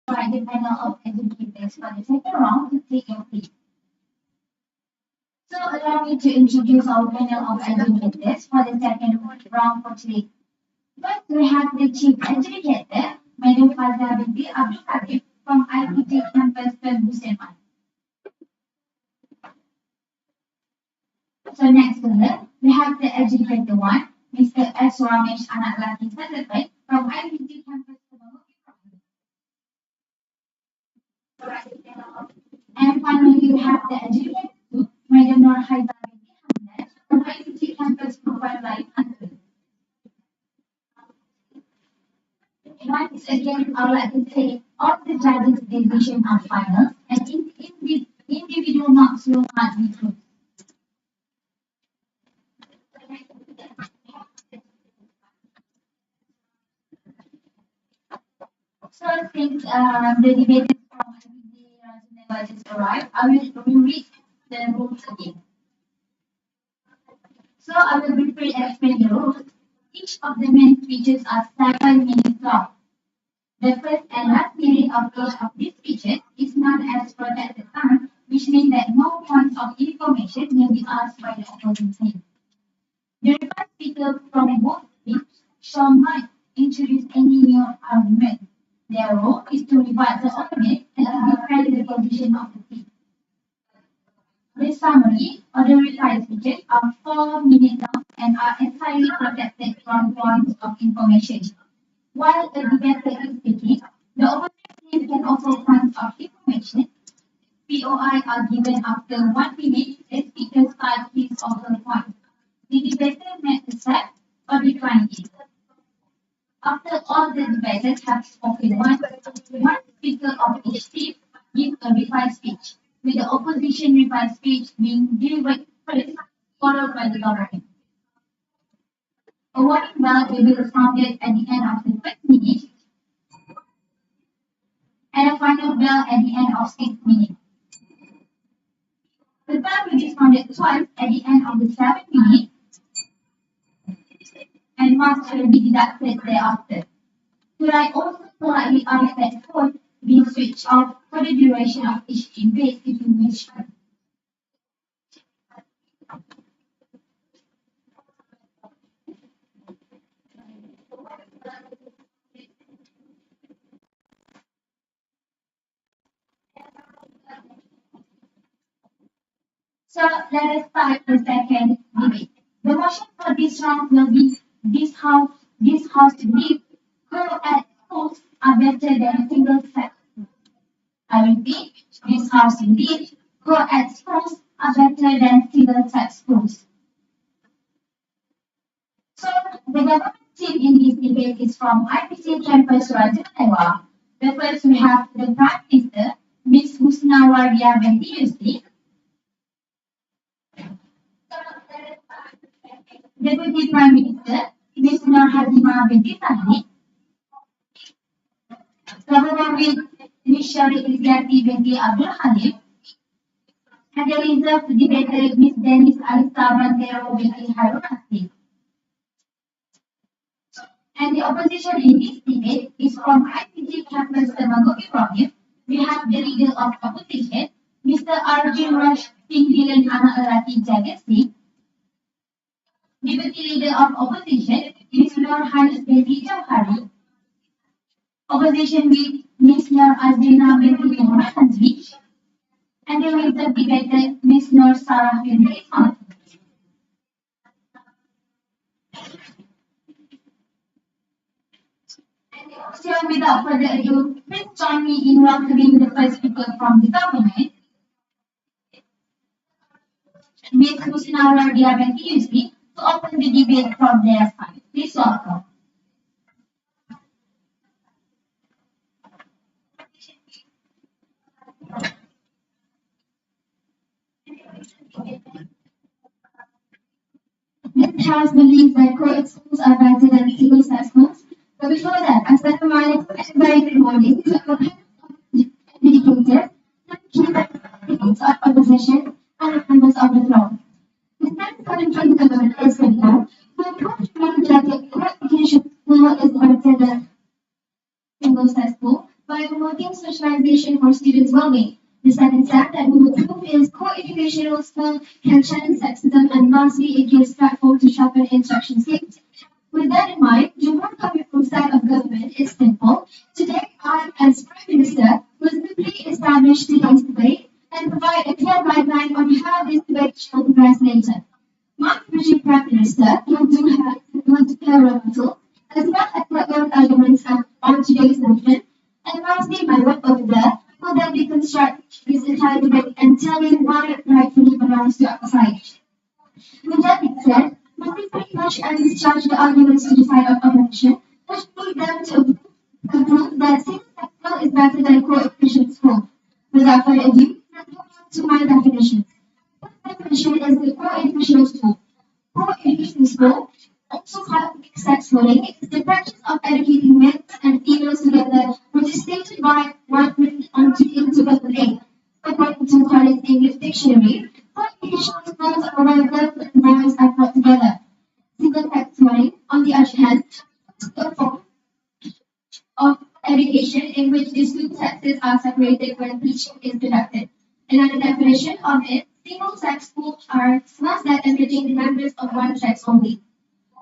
Invite the panel of educators for the second round to take your place. So allow me to introduce our panel of educators for the second round for today. First, we have the Chief Educator, Madam Fazla Binti Abdul Karim from IPG Campus Hussein. So next to her, we have the Educator 1, Mr. S. Ramesh Anak Laki Certified from IPG Campus Pertama. And finally, we have the Educator 2, Madam Nur Haida Binti Hamdan from IPG Campus Provide Life Country. Once again, I would like to say all the judges' decision are final and individual marks will not be closed. So since the debaters from IPG just arrived, I will read the rules again. So I will briefly explain the rules. Each of the main speeches are 7 minutes long. The first and last minute of each of these speeches is known as protected time, which means that no points of information will be asked by the opposing team. The first speaker from both teams shall not introduce any new argument. Their role is to rebut the opponent and to defend the position of the team. The summary or the reply speeches are 4 minutes long and are entirely protected from points of information. While a debater is speaking, the opposing team can offer points of information. POI are given after 1 minute as speaker starts his or her point. The debater may accept or decline it. After all the debaters have spoken, one speaker of each team gives a reply speech, with the opposition reply speech being delivered first, followed by the government. A warning bell will be sounded at the end of the first minute, and a final bell at the end of 6 minutes. The bell will be sounded twice at the end of the 7 minutes, and marks will be deducted thereafter. Could I also politely ask that phone be switched off for the duration of each debate if you wish? So let us start the second debate. The motion for this round will be this house believe co-ed schools are better than single sex. I repeat, this house believe co-ed schools are better than single sex schools. So the government team in this debate is from IPC Campus Rajanewa. The first we have the Prime Minister, Ms. Husnawardia Binti Yusri. Deputy Prime Minister, Ms. Nur Hazimah Binti Sahni. Governor with Ms. Shari Izzati Binti Abdul Halim. And the reserved debater, Ms. Dennis Alisa Bantero Binti Harun Asif. And the opposition in this debate is from IPG Campus Temangoki Province. We have the leader of opposition, Mr. Arjun Rush Singh Dilan Anarati Jade Singh. Deputy Leader of Opposition, Ms. Nur Hanis Binti Jauhari. Opposition with Ms. Nur Azrina Binti Muhammad Hazri. And the reserved debater, Ms. Nur Sarah Binti Ismail. So without further ado, please join me in welcoming the first speaker from the government, Ms. Husnawardia Binti Yusri, to open the debate from their side. Please welcome. This house believes that co-ed schools are better than single-sex schools. But before that, Assalamualaikum and very good morning to our educators, key of opposition, and members of the floor. The stand coming from the government is simple. We approach that the co-education school is better than single-sex school by promoting socialization for students' well-being. The second step that we will prove is co-educational school can challenge sexism, and lastly, it gives platform to sharpen instruction skills. With that in mind, the work coming from side of government is simple. Today, I, as Prime Minister, will simply establish today's debate and provide a clear guideline on how this debate shall progress later. My Deputy Prime Minister will declare a rebuttal, as well as the own arguments on today's motion. And lastly, my work over there will then deconstruct this entire debate and tell you why it rightfully belongs to K.A.S.I.H. With that being said, nothing pretty much and discharge the arguments to the side of opposition, which lead them to conclude that single-sex school is better than co-education school. Without further ado, let's move on to my definition. My definition is the co-educational school. Co-educational school, also called mixed-sex schooling, is the practice of educating men and females together, which is stated by one written in 2008. According to Collins English Dictionary, co-educational schools are where girls and boys are brought together. Single-sex schooling, on the other hand, is a form of education in which the two sexes are separated when teaching is conducted. Another definition of it, single-sex schools are schools that entertain members of one sex only.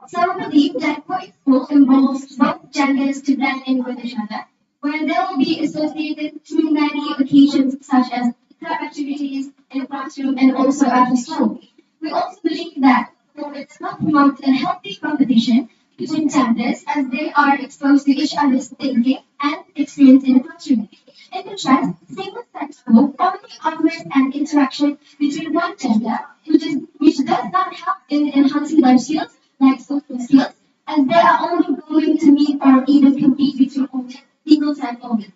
Some believe that co-ed school involves both genders to blend in with each other, where they will be associated through many occasions such as club activities in the classroom and also after school. We also believe that co-ed school promotes a healthy competition between genders as they are exposed to each other's thinking and experience in the classroom. In contrast, single-sex school only offers an interaction between one gender, which does not help in enhancing life skills like social skills, as they are only going to meet or even compete between single-sex only.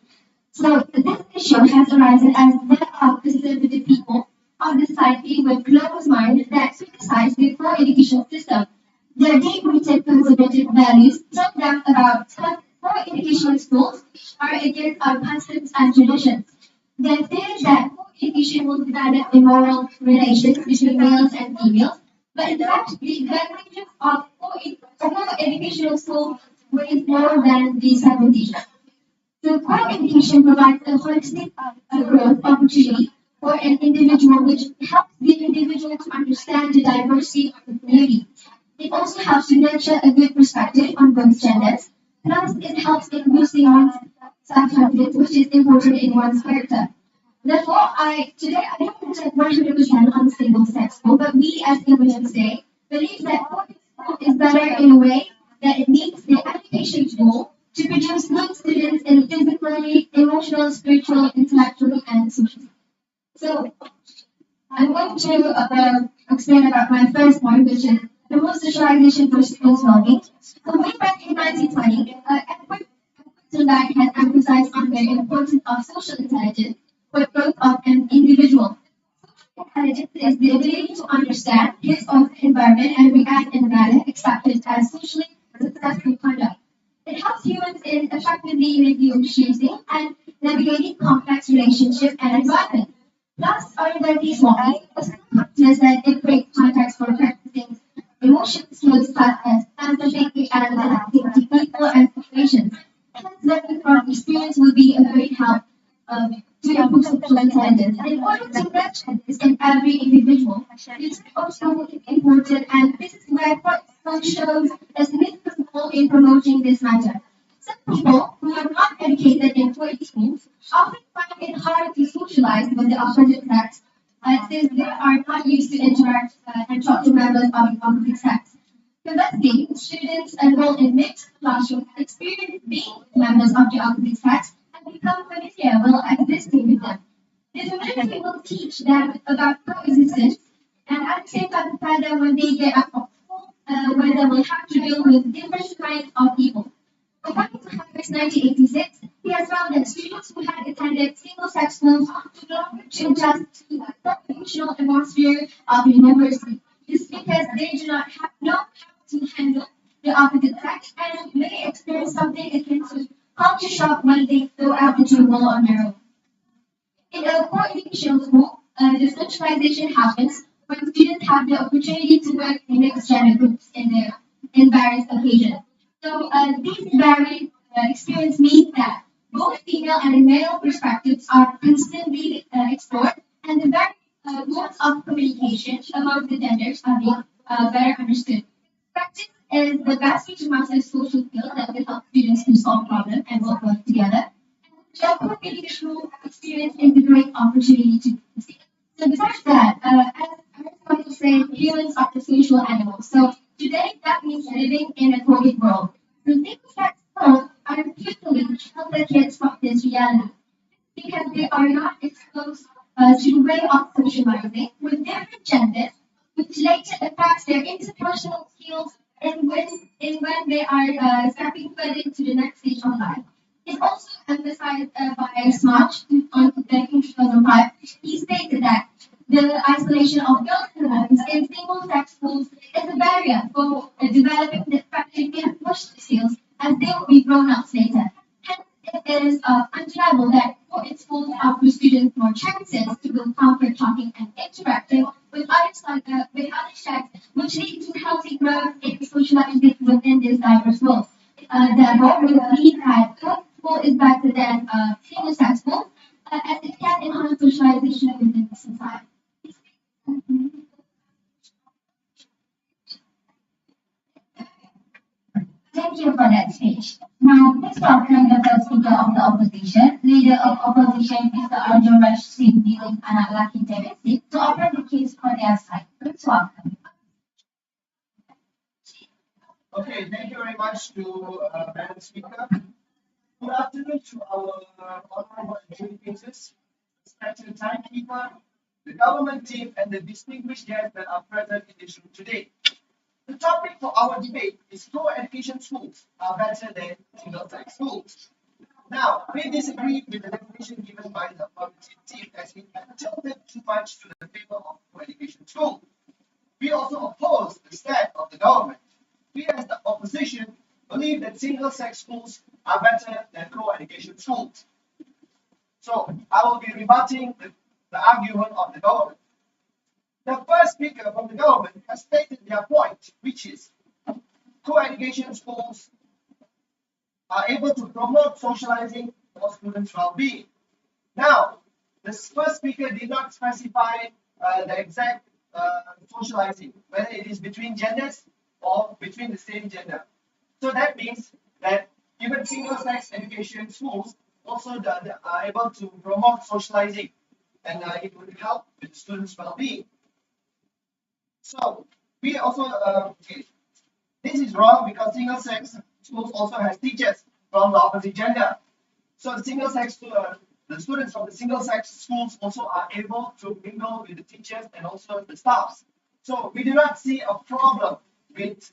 So this issue has arisen as there are conservative people of the society with closed mind that criticize the co-education system. Their deep-rooted conservative values tell them about co-educational schools are against our customs and traditions. They feel that co-education will develop immoral relations between males and females, but in fact, the advantages of co-educational schools weighs more than these advantages. So co-education provides a holistic growth opportunity for an individual, which helps the individual to understand the diversity of the community. It also helps to nurture a good perspective on both genders. Plus, it helps in boosting one's self-confidence, which is important in one's character. Therefore, today I don't present 100% on single-sex school, but we as English today believe that public school is better in a way that it meets the education goal to produce good students in physically, emotional, spiritual, intellectually, and socially. So I'm going to explain about my first point, which is promote socialization for students' well-being. So way back in 1920, Edward Thorndike has emphasized on the importance of social intelligence for growth of an individual. Intelligence is the ability to understand his or her environment and react in a manner accepted as socially successful conduct. It helps humans in effectively negotiating and navigating complex relationships and environments. Plus, these models factors that it creates context for practicing emotion skills such as empathy and adapting to people and situations. Hence, learning from experience will be a great help to improve social intelligence. And in order to nurture this in every individual, it's also important, and this is where Portugal shows a significant role in promoting this matter. Some people who are not educated in poetry schools often find it hard to socialize with the opposite sex, since they are not used to interact and talk to members of the opposite sex. Conversely, students enrolled in mixed classrooms experience being members of the opposite sex and become familiar while existing with them. The community will teach them about coexistence and at the same time prepare them when they get out of school, where they will have to deal with different kinds of people. According to Harvard's 1986, he has found that students who had attended single-sex schools took longer to adjust to the professional atmosphere of the university. This is because they do not know how to handle the opposite sex and may experience something akin to culture shock when they go out into the world on their own. In a co-educational school, the socialization happens when students have the opportunity to work in mixed gender groups in various occasions. So these varied experience means that both female and male perspectives are constantly explored, and the varied modes of communication among the genders are being better understood. Practice is the best way to master social skills that will help students to solve problems and work well together. The co-educational experience is a great opportunity to see. So besides that, as I was going to say, humans are the social animals. So today that means living in a COVID world. The things that schools are usually help the kids from this reality because they are not exposed to the way of socializing with different genders, which later affects their interpersonal skills and when they are stepping further into the next stage of life. It's also emphasized by Smart on back in 2005. He stated that the isolation of girls and homes in single-sex schools is a barrier for developing the effective and social skills as they will be grown-ups later. Hence, it is undeniable that co-ed schools offer students more chances to build comfort talking and interacting with other sex, which leads to healthy growth in socializing within this diverse world. Therefore, we believe that co-ed school is better than single-sex school, as it can enhance socialization within the society. Thank you for that speech. Now, please welcome the first speaker of the opposition, leader of opposition, Mr. Arjun Raj Singh, dealing Anaraki David, to offer the case for their side. Please welcome. Okay, thank you very much to Madam Speaker. Good afternoon to our honorable jury cases, respected timekeeper, the government team, and the distinguished guests that are present in this room today. The topic for our debate is co-education schools are better than single-sex schools. Now, we disagree with the definition given by the opposition team as it tilted too much to the favor of co-education school. we also oppose the stand of the government. We as the opposition believe that single-sex schools are better than co-education schools. So I will be rebutting the argument of the government. The first speaker from the government has stated their point, which is co-education schools are able to promote socializing for students' well-being. Now, the first speaker did not specify the exact socializing, whether it is between genders or between the same gender. So that means that even single-sex education schools also are able to promote socializing, and it would help with students' well-being. So we also okay, this is wrong because single-sex schools also has teachers from the opposite gender. So the students from the single-sex schools also are able to mingle with the teachers and also the staffs. So we do not see a problem with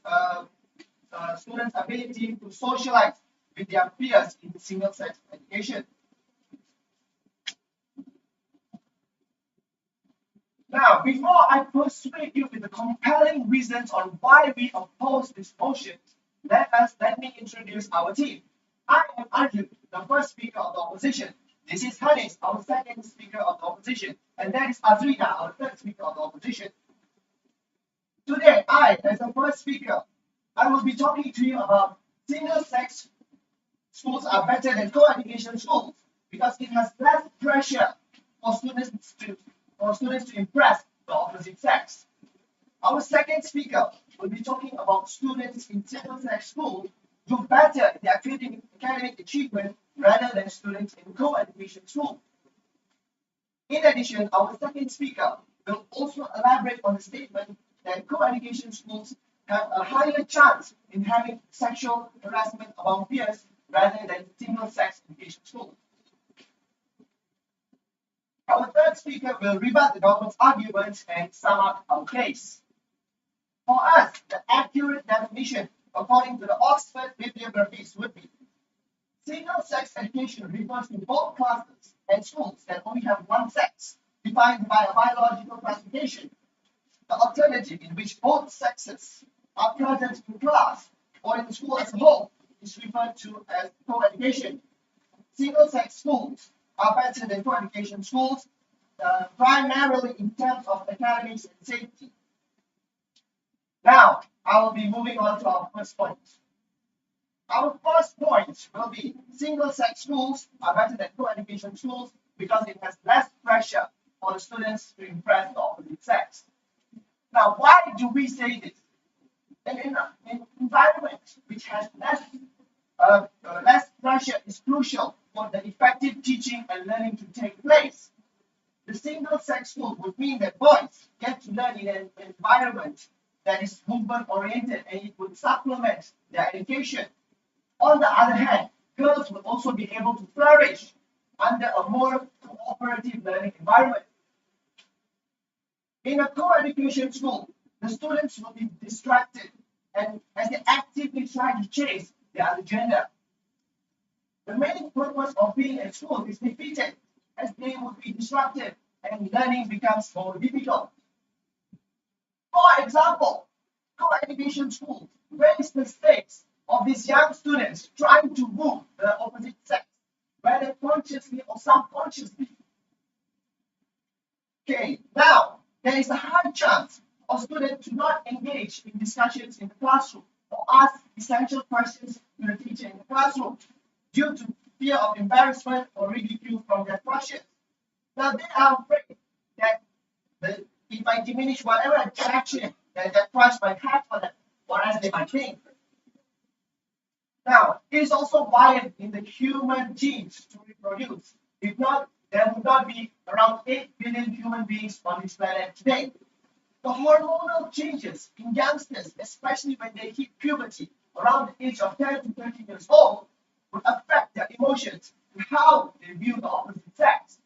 students' ability to socialize with their peers in single-sex education. Now, before I persuade you with the compelling reasons on why we oppose this motion, let me introduce our team. I am Arjun, the first speaker of the opposition. This is Hanis, our second speaker of the opposition, and that is Azrina, our third speaker of the opposition. Today, as the first speaker, I will be talking to you about single-sex schools are better than co-education schools because it has less pressure for students to impress the opposite sex. Our second speaker will be talking about students in single-sex schools do better in their academic achievement rather than students in co-education schools. In addition, our second speaker will also elaborate on the statement that co-education schools have a higher chance in having sexual harassment among peers rather than single-sex education schools. Our third speaker will rebut the government's arguments and sum up our case. For us, the accurate definition, according to the Oxford bibliographies, would be single-sex education refers to both classes and schools that only have one sex, defined by a biological classification. The alternative, in which both sexes are present in class or in the school as a whole, is referred to as co-education. Single-sex schools are better than co-education schools, primarily in terms of academics and safety. Now, I will be moving on to our first point. Our first point will be single-sex schools are better than co-education schools because it has less pressure for the students to impress the opposite sex. Now, why do we say this? In an environment which has less pressure is crucial for the effective teaching and learning to take place. The single-sex school would mean that boys get to learn in an environment that is movement-oriented and it would supplement their education. On the other hand, girls will also be able to flourish under a more cooperative learning environment. In a co-education school, the students will be distracted and as they actively try to chase their agenda. The main purpose of being at school is defeated as they will be disrupted and learning becomes more difficult. For example, co-education schools raise the stakes of these young students trying to woo the opposite sex, whether consciously or subconsciously. Okay, now there is a high chance of students to not engage in discussions in the classroom or ask essential questions to the teacher in the classroom due to fear of embarrassment or ridicule from their questions. Now they are afraid that it might diminish whatever attraction that their crush might have for them, or as they might think. Now, it is also wired in the human genes to reproduce. If not, there would not be around 8 billion human beings on this planet today. The hormonal changes in youngsters, especially when they hit puberty around the age of 10 to 13 years old, would affect their emotions and how they view the opposite sex.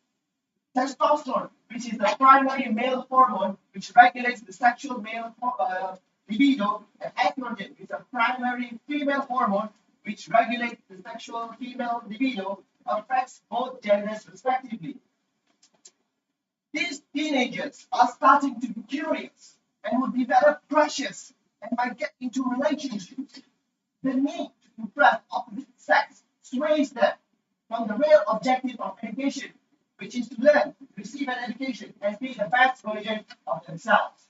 Testosterone, which is the primary male hormone which regulates the sexual male libido, and estrogen is a primary female hormone which regulates the sexual female libido, affects both genders respectively. These teenagers are starting to be curious and will develop crushes and might get into relationships. The need to impress opposite sex sways them from the real objective of education, which is to learn, receive an education, and be the best version of themselves.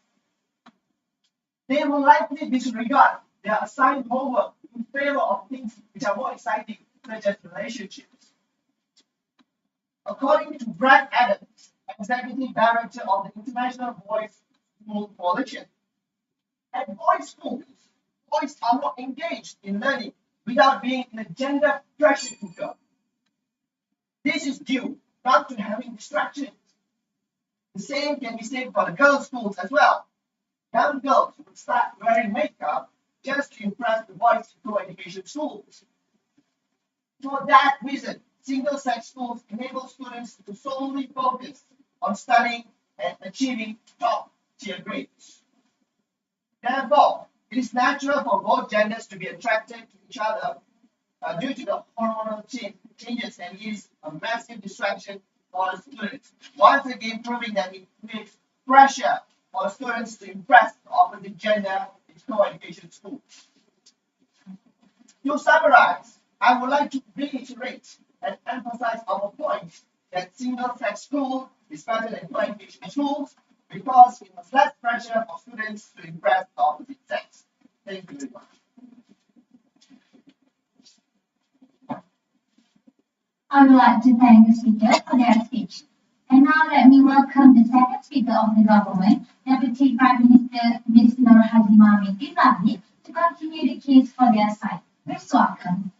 They will likely disregard their assigned homework in favor of things which are more exciting, such as relationships. According to Brad Adams, Executive Director of the International Boys School Coalition, at boys' schools, boys are more engaged in learning without being in a gender pressure cooker. This is due not to having distractions. The same can be said for the girls' schools as well. Young girls would start wearing makeup just to impress the boys in co-education schools. For that reason, single-sex schools enable students to solely focus on studying and achieving top-tier grades. Therefore, it is natural for both genders to be attracted to each other due to the hormonal changes, and is a massive distraction for the students. Once again, proving that it creates pressure for students to impress the opposite gender in co-education schools. To summarize, I would like to reiterate and emphasize our point that single-sex school is better than co-education schools because it has less pressure for students to impress the opposite sex. Thank you very much. I would like to thank the speakers for their speech. And now let me welcome the second speaker of the government, Deputy Prime Minister Ms. Nur Hazimah binti Zahid, to continue the case for their side. Please welcome.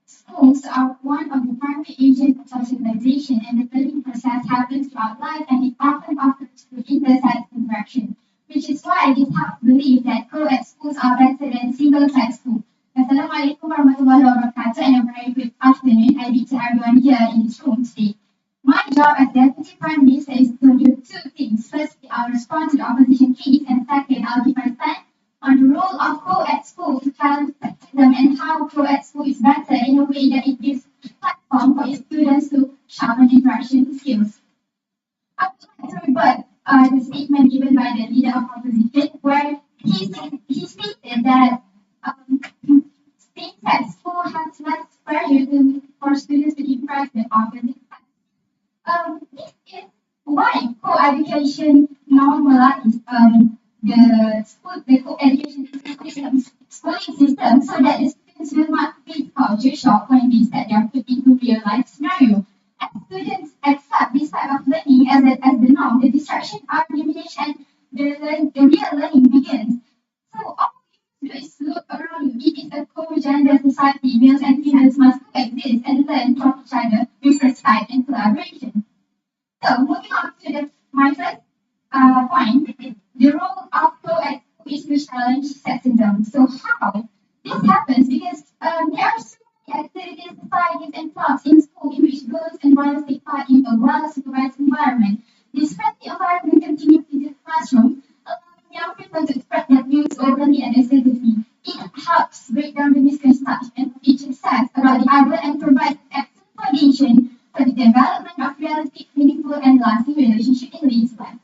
Schools are one of the primary agents of socialization, and the learning process happens throughout life, and it often offers through intersex interaction, which is why it is hard to believe that co-ed schools are better than single-sex schools. Assalamualaikum warahmatullahi wabarakatuh, and a very good afternoon. I greet to everyone here in this room today. My job as Deputy Prime Minister is to do two things. Firstly, I'll respond to the opposition case, and second, I'll give my stand on the role of co-ed school to challenge sexism and how co-ed school is better in a way that it gives platform for its students to sharpen interaction skills. I would like to rebut the statement given by the leader of opposition, where he stated that same-sex school has less pressure for students to impress the opposite sex. This is why co-education normalizes the co-education schooling system so that the students will not face culture shock when they set their foot into real-life scenario. As students accept this type of learning as the norm, the distractions are diminished and the real learning begins. So all you do is look around you. It is a co-gender society. Males and females must coexist and learn from each other with respect and collaboration. So moving on to my first point, the role of co-ed is to challenge sexism. So how this happens because there are so many activities, societies, and clubs in school in which girls and boys take part in a well-supervised environment. This friendly environment continues in the classroom, allowing young people to express their views openly and assertively. It helps break down the misconception of each sex about the other and provides excellent foundation for the development of realistic, meaningful, and lasting relationships in later life.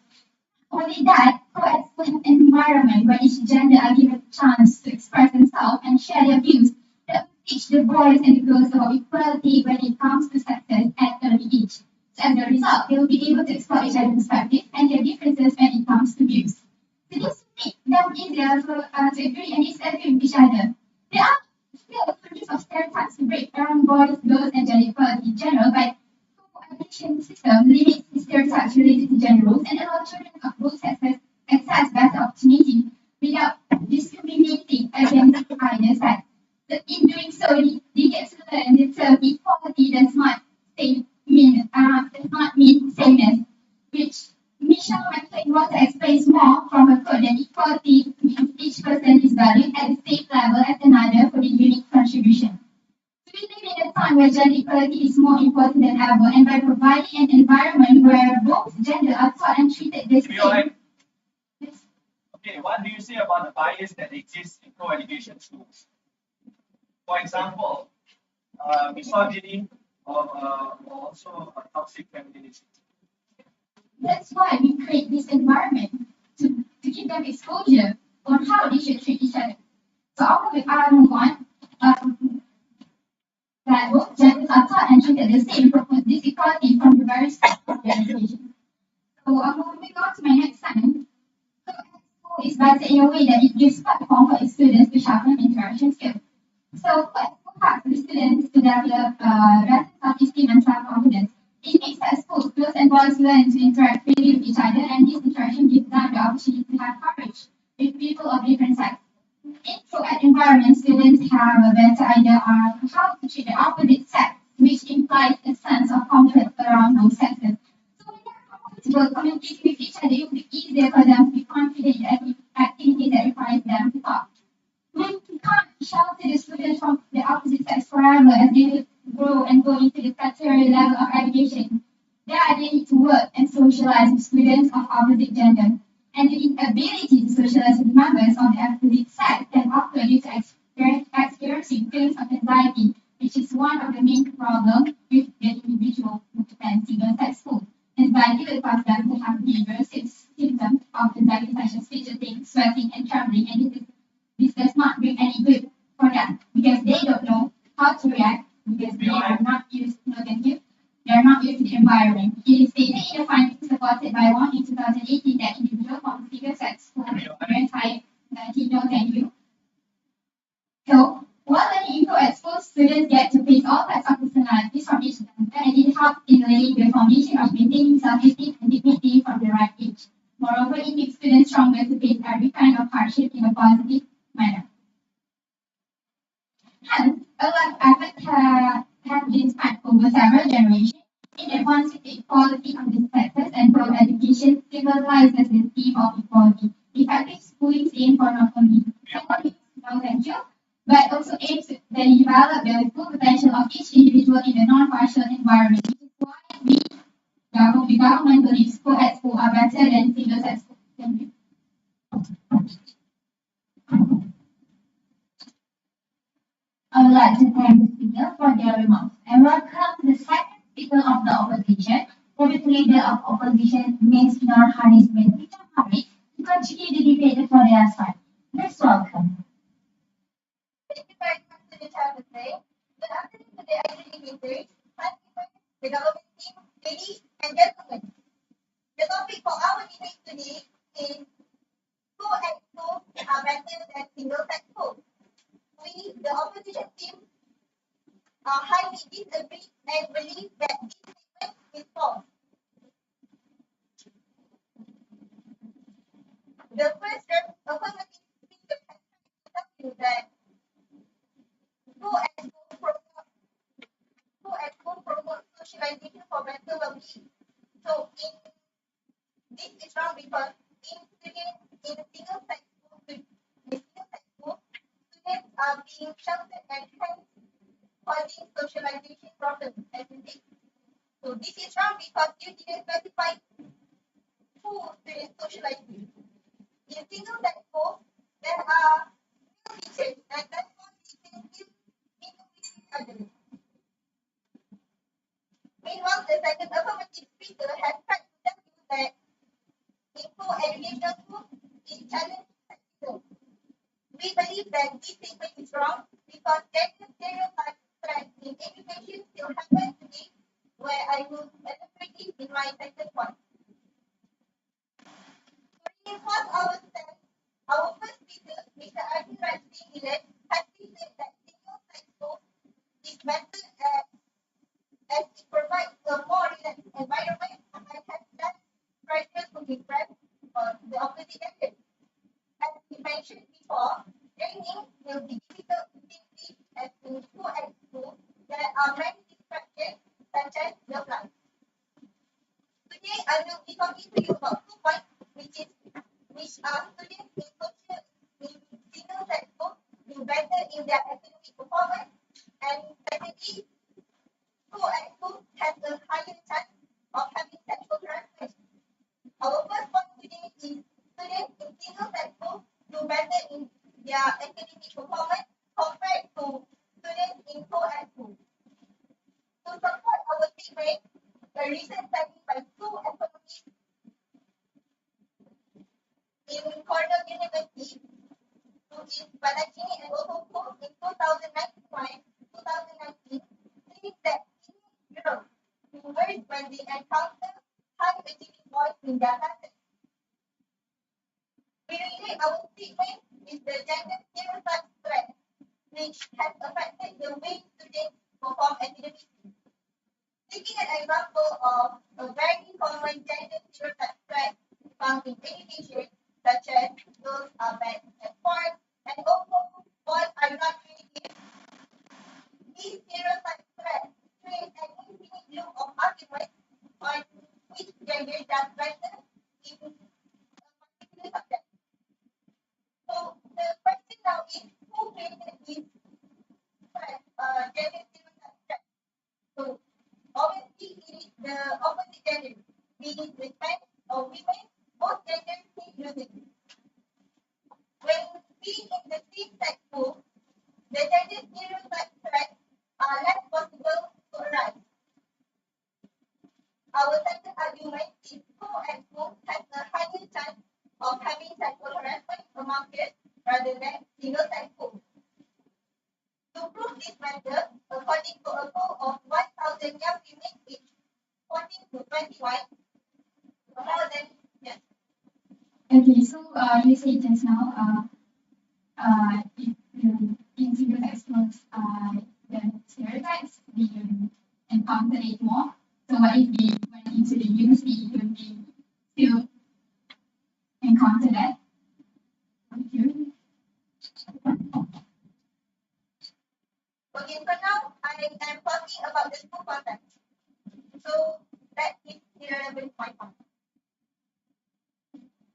Only that, co-ed school has an environment where each gender are given a chance to express themselves and share their views that will teach the boys and the girls about equality when it comes to success at early age. So as a result, they will be able to explore each other's perspectives and their differences when it comes to views. So this makes them easier to agree and disagree with each other. There are still hundreds of stereotypes to break around boys, girls, and gender equality in general, but co-education system limits the stereotypes related to gender roles and allows children of both sexes access better opportunity without discriminating against either sex. So in doing so, they get to learn that equality does not mean sameness, which Michelle McLean explains more from her quote that equality means each person is valued at the same level as another for the unique contribution. We live in a time where gender equality is more important than ever, and by providing an environment where both genders are taught and treated the same. Okay, what do you say about the bias that exists in co-education schools? For example, misogyny or also a toxic femininity. That's why we create this environment to give them exposure on how they should treat each other. So after I move on, that both genders are taught and treated the same, propose this equality from the very start of their education. So moving on to my next segment. School is better in a way that it gives platform for its students to sharpen interaction skills. So school helps the students to develop better self-esteem and self-confidence. It makes at school, girls and boys learn to interact freely with each other, and this interaction gives them the opportunity to have courage with people of different sexes. In co-ed environments, students have a better idea on how to treat the opposite sex, which implies a sense of comfort around both sexes. So when they're comfortable communicating with each other, it will be easier for them to be confident in activities that requires them to talk. We can't shelter the students from the opposite sex forever as they grow and go into the tertiary level of education. There they need to work and socialize with students of opposite gender. And the inability to socialize with members of the opposite sex can often lead to experiencing feelings of anxiety, which is one of the main problems with the individual who attend single-sex school. Anxiety will cause them to have behavioral symptoms of anxiety such as fidgeting, sweating, and trembling, and this does not bring any good for them because they don't know how to react because they are not used, no thank you, they are not used to the environment. It is stated in a finding supported by one in 2018 that individuals from single sex who are type 19, no thank you. So, while learning info at school, students get to face all types of personalities from each gender, and it helps in laying the foundation of maintaining self-esteem and dignity from the right age. Moreover, it makes students stronger to face every kind of hardship in a positive manner. Hence, a lot of effort has been spent over several generations in advancing the equality of the sexes, and broad education symbolizes the theme of equality. Effective schooling aims for not only no thank you, but also aims to develop the full potential of each individual in a non-partial environment, which is why the government believes co-ed schools are better than single-sex schools. Thank you. I would like to thank the speaker for their remarks and welcome the second speaker of the opposition, Deputy Leader of Opposition, Ms. Nur Haris bin Haris, to continue the debate for their side. Please welcome. Thank you very much to the chair today. Good afternoon to the educators, the government team, ladies and gentlemen. The topic for our debate today is co-ed schools are better than single-sex schools. We, the opposition team, highly disagree and believe that this statement is false. The first affirmative speaker has tell you that co-ed schools promote socialization for better well-being. So, this is wrong because in single-sex schools, students are being sheltered and hence causing socialization problems as we did. So this is wrong because you didn't specify who students socialize with. In single-sex schools, there are new teachers and therefore students still mingle with each other. Meanwhile, the second affirmative speaker has tried to tell you that info educational schools is challenging sexism. We believe that this statement is wrong because gender stereotypes threats in education still happen today, where I will elaborate it in my second point. To reinforce our stance, our first speaker, Mr. Arjun Rajdi, has stated that single-sex schools is better as it provides a more relaxed environment and has less pressure to be friends or the opposite gender. As we mentioned before, training will be difficult to teach as in co-ed schools. There are many distractions such as love life. Today, I will be talking to you about 2 points, which are students in single-sex schools do better in their academic performance, and secondly, co-ed schools have a higher chance of having sexual harassment. Our first point today is students in single-sex schools do better in their academic performance compared to students in co-ed schools. To support recent study by two economists in Cornell University, which is Balaji and also Cook in 2019, says that teenage girls do worse when they encounter high-achieving boys in their classes. We relate our statement with the gender stereotype threat, which has affected the way students perform academically. Taking an example of a very common gender stereotype threat found in education, such as girls are bad at sports and also boys are not creative, these stereotype threats create an infinite loop of arguments on which gender does better in a particular subject. So the question now is, who created this gender stereotype threat? So obviously it is the opposite gender, be it with men or women, both genders hate music. When being in the same sex pool, the gender stereotype threats are less possible to arise. Our second argument is co-ed has a higher chance of having sexual harassment among peers rather than single-sex schools. To prove this matter, according to a poll of 1,000 young women aged 14 to 21, more than, yes. Okay, so you said just now, if in single sex schools, the stereotypes, we encounter it more. So what if we went into the university, would we still encounter that? Okay. Okay, so now I am talking about the school context. So that is irrelevant point one.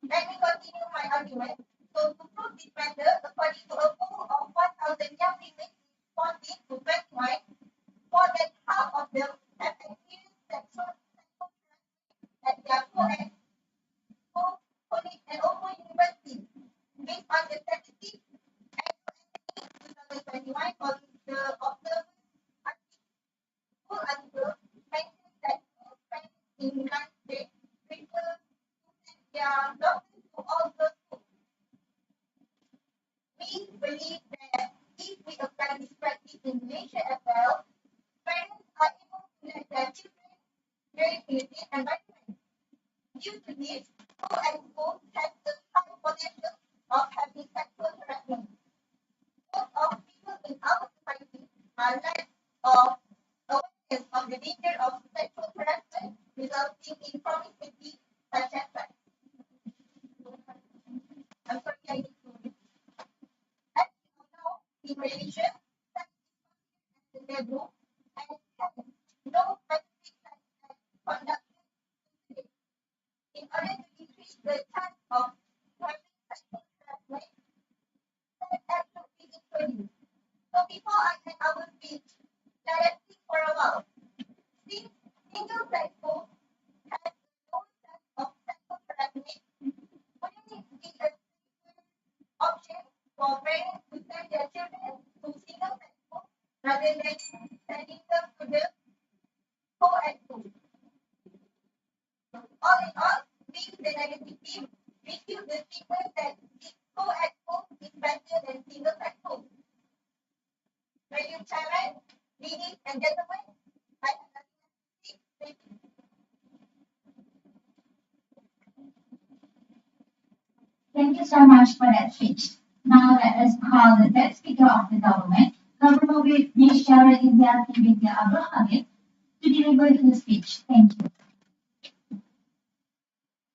Let me continue my argument. So to prove this matter, according to a poll of 1,000 young women 14 to 21, more than half of them have experienced sexual harassment at their co-ed, college, and also university. Based on the statistics, and 2021 for the observed school article mentioned that school parents in the United States prefer to send their daughters to all girls schools. We believe that if we apply this practice in Malaysia as well, parents are able to let their children learn in a safe environment. Due to this, co-ed schools have a high potential of having sexual harassment. Most of people in our society are lack of awareness of the danger of sexual harassment resulting in promiscuity such as sex. I'm sorry, I need to. As you know, in Malaysia, sex is considered as a taboo and has no specific sex conduct. In order to decrease the chance of having sexual harassment, sex acts should be introduced. So before I end our speech, let us think for a while. Since single-sex schools have the lowest chance of sexual harassment, wouldn't it be a safer option for parents to send their children to single-sex schools rather than sending them to the co-ed schools? All in all, being the negative team, refute the statement that co-ed school is better than single-sex schools. Valued chairman, ladies and gentlemen, I have nothing to say. Thank you. Thank you so much for that speech. Now let us call the third speaker of the government, Governor with Ms. Jade to deliver his speech. Thank you.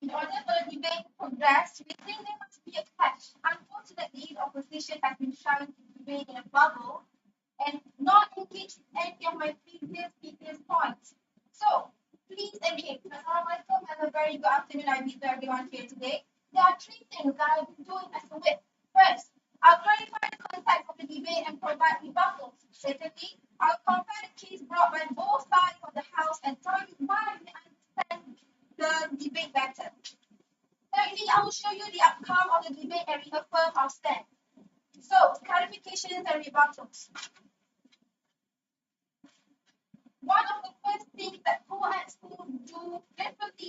In order for the debate to progress, we think there must be a clash. Unfortunately, the opposition has been trying to debate in a bubble and not engage with any of my previous speakers' points. So, please engage. Assalamualaikum and a very good afternoon. I meet everyone here today. There are three things that I'll be doing as a whip. First, I'll clarify the context of the debate and provide rebuttals. Secondly, I'll compare the case brought by both sides of the House and tell you why we understand the debate better. Thirdly, I will show you the outcome of the debate and reaffirm our stand. So, clarifications and rebuttals. One of the first things that co-ed schools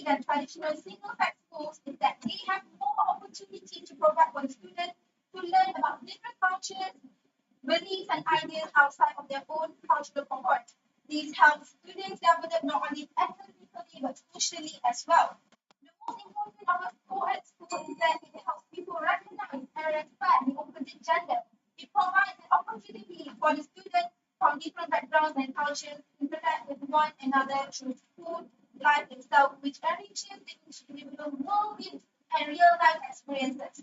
differently than traditional single-sex schools is that they have more opportunity to provide for the students to learn about different cultures, beliefs, and ideas outside of their own cultural cohort. These help students develop not only academically but socially as well. The most important of a co-ed school is that it helps people recognize and respect the opposite gender. It provides an opportunity for the students from different backgrounds and cultures to interact with one another through school life itself, which enriches the individual worldview and real-life experiences.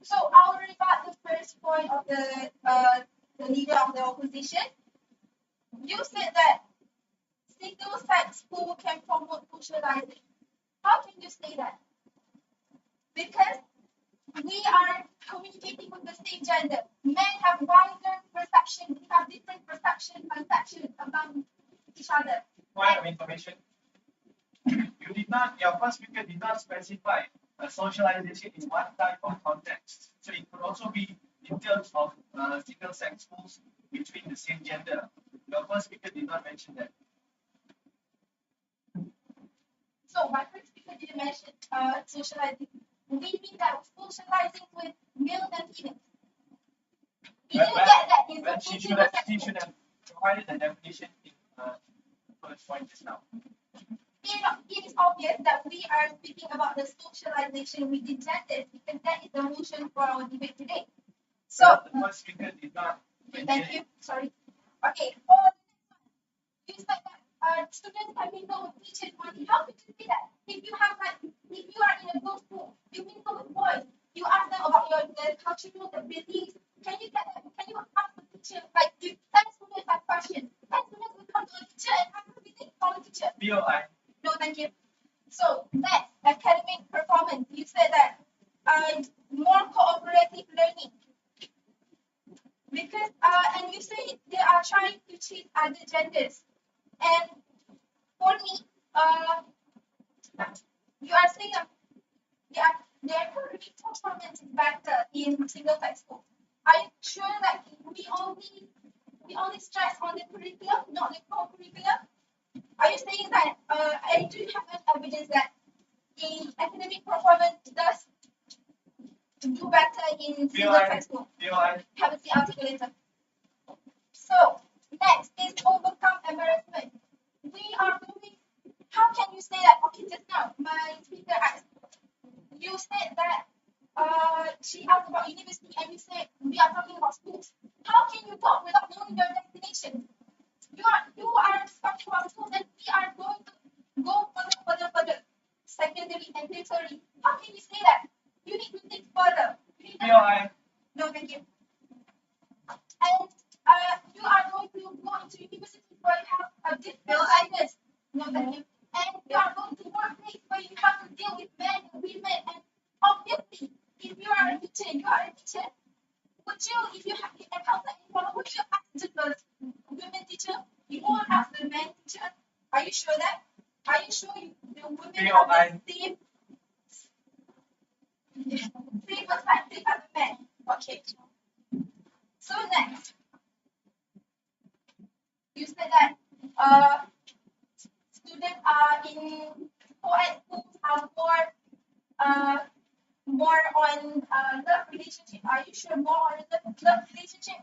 So I'll rebut the first point of the leader of the opposition. You said that single-sex school can promote socializing. How can you say that? Because we are communicating with the same gender. Men have wider perception. We have different perceptions about each other. Point of information. You did not, your first speaker did not specify a socialization in one type of context. So it could also be in terms of single-sex schools between the same gender. Your first speaker did not mention that. So my first speaker didn't mention socializing. We mean that socializing with males and females. You didn't get that in the She single-sex should have provided the definition in the first point just now. It is obvious that we are speaking about the socialization within genders because that is the motion for our debate today. So, the first speaker did not. thank you. Sorry. Okay. You said that students can mingle with teachers. How could you say that? If you are in a girls' school, you mingle with boys. You ask them about the cultural beliefs. Can you ask the teacher if 10 students have questions? 10 students will come to the teacher and ask everything from the teacher. BOI. No, thank you. So next, academic performance. You said that more cooperative learning. Because and you say they are trying to cheat other genders. And for me, you are saying their academic performance is better in single-sex school. Are you sure that we only stress on the curriculum, not the co-curriculum? Are you saying that I do have evidence that the academic performance does do better in single-sex school? Haven't seen article later. So next is overcome embarrassment. How can you say that? Okay, just now my speaker asked. You said that she asked about university and you said we are talking about schools. How can you talk without knowing your destination? You are talking about schools and we are going to go further. Secondary and tertiary. How can you say that? You need to think further. No, thank you. And you are going to go into university where you have a different ideas. No, thank you. And you are going to workplace where you have to deal with men and women. And obviously, if you are a teacher, would you, if you have encountered anyone, would you ask just the women teacher? You won't ask the men teacher. Are you sure that? Are you sure the women have the same perspective as the men? Okay. So next, you said that students are in co-ed schools are more on love relationship. Are you sure more on love relationship?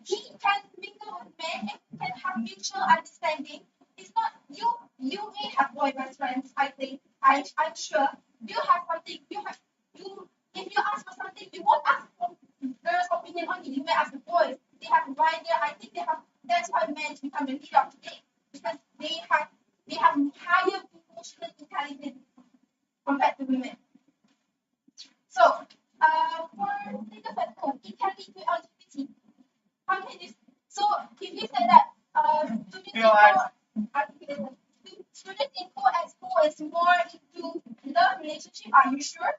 He can mingle with men and can have mutual understanding. It's not you may have boy best friends, I think. I'm sure you have something. If you ask for something, you won't ask for girls' opinion only. You may ask the boys. They have wider. I think they have. That's why men become the leader of today because they have higher emotional intelligence compared to women. So for single-sex school, it can lead to LGBT. How can this? So if you say that students in co-ed school is more into love relationship, are you sure?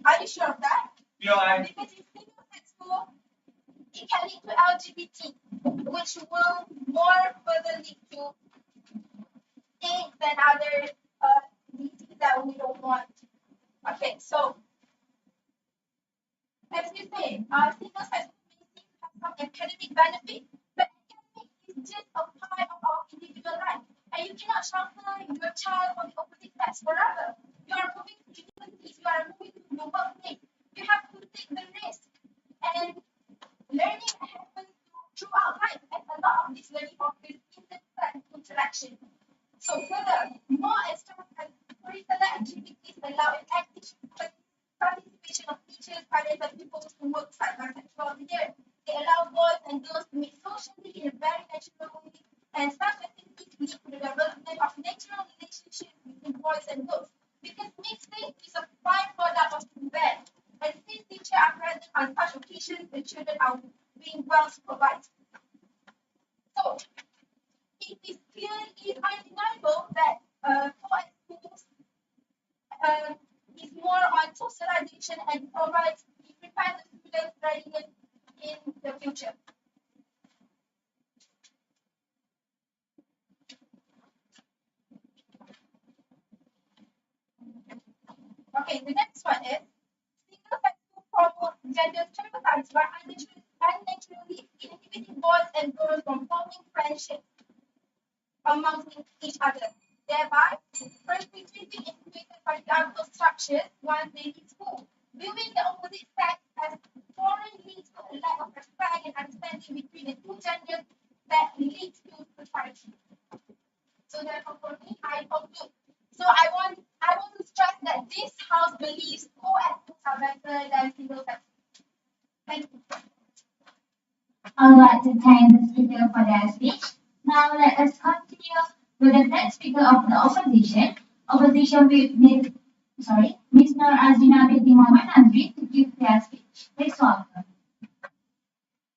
Are you sure of that? Because in single-sex school, it can lead to LGBT, which will more further lead to AIDS and other diseases that we don't want. Okay, so as you say, single-sex school may have some academic benefit, but academic is just a part of our individual life. And you cannot shelter your child from the opposite sex forever. You are moving to universities, you are moving to your workplace. You have to take the risk. And learning happens throughout life, and a lot of this learning offers interpersonal interaction. So further, more extracurricular activities allow an active participation of teachers, parents, and pupils to work side by side throughout the year. They allow boys and girls to meet socially in a very natural way, and such activities lead to the development of natural relationships between boys and girls. Because mixing is a byproduct of event, and since teachers are present on such occasions, the children are being well supervised. So, it is clearly undeniable that co-ed schools is more on socialization and provides prepare the students readiness in the future. Okay, the next one is single-sex school promote gender stereotypes by unnaturally inhibiting boys and girls from forming friendships amongst each other, thereby perpetuating integrated patriarchal structures once they leave school. Viewing the opposite sex as foreign leads to a lack of respect and understanding between the two genders that leads to society. So therefore, for me, I conclude. So I want to stress that this house believes co-ed schools are better than single-sex. Thank you. I would like to thank the speaker for their speech. Now let us continue with the next speaker of the opposition. Opposition with Ms. Nur Azina binti Muhammad Nazri to give their speech. Please welcome.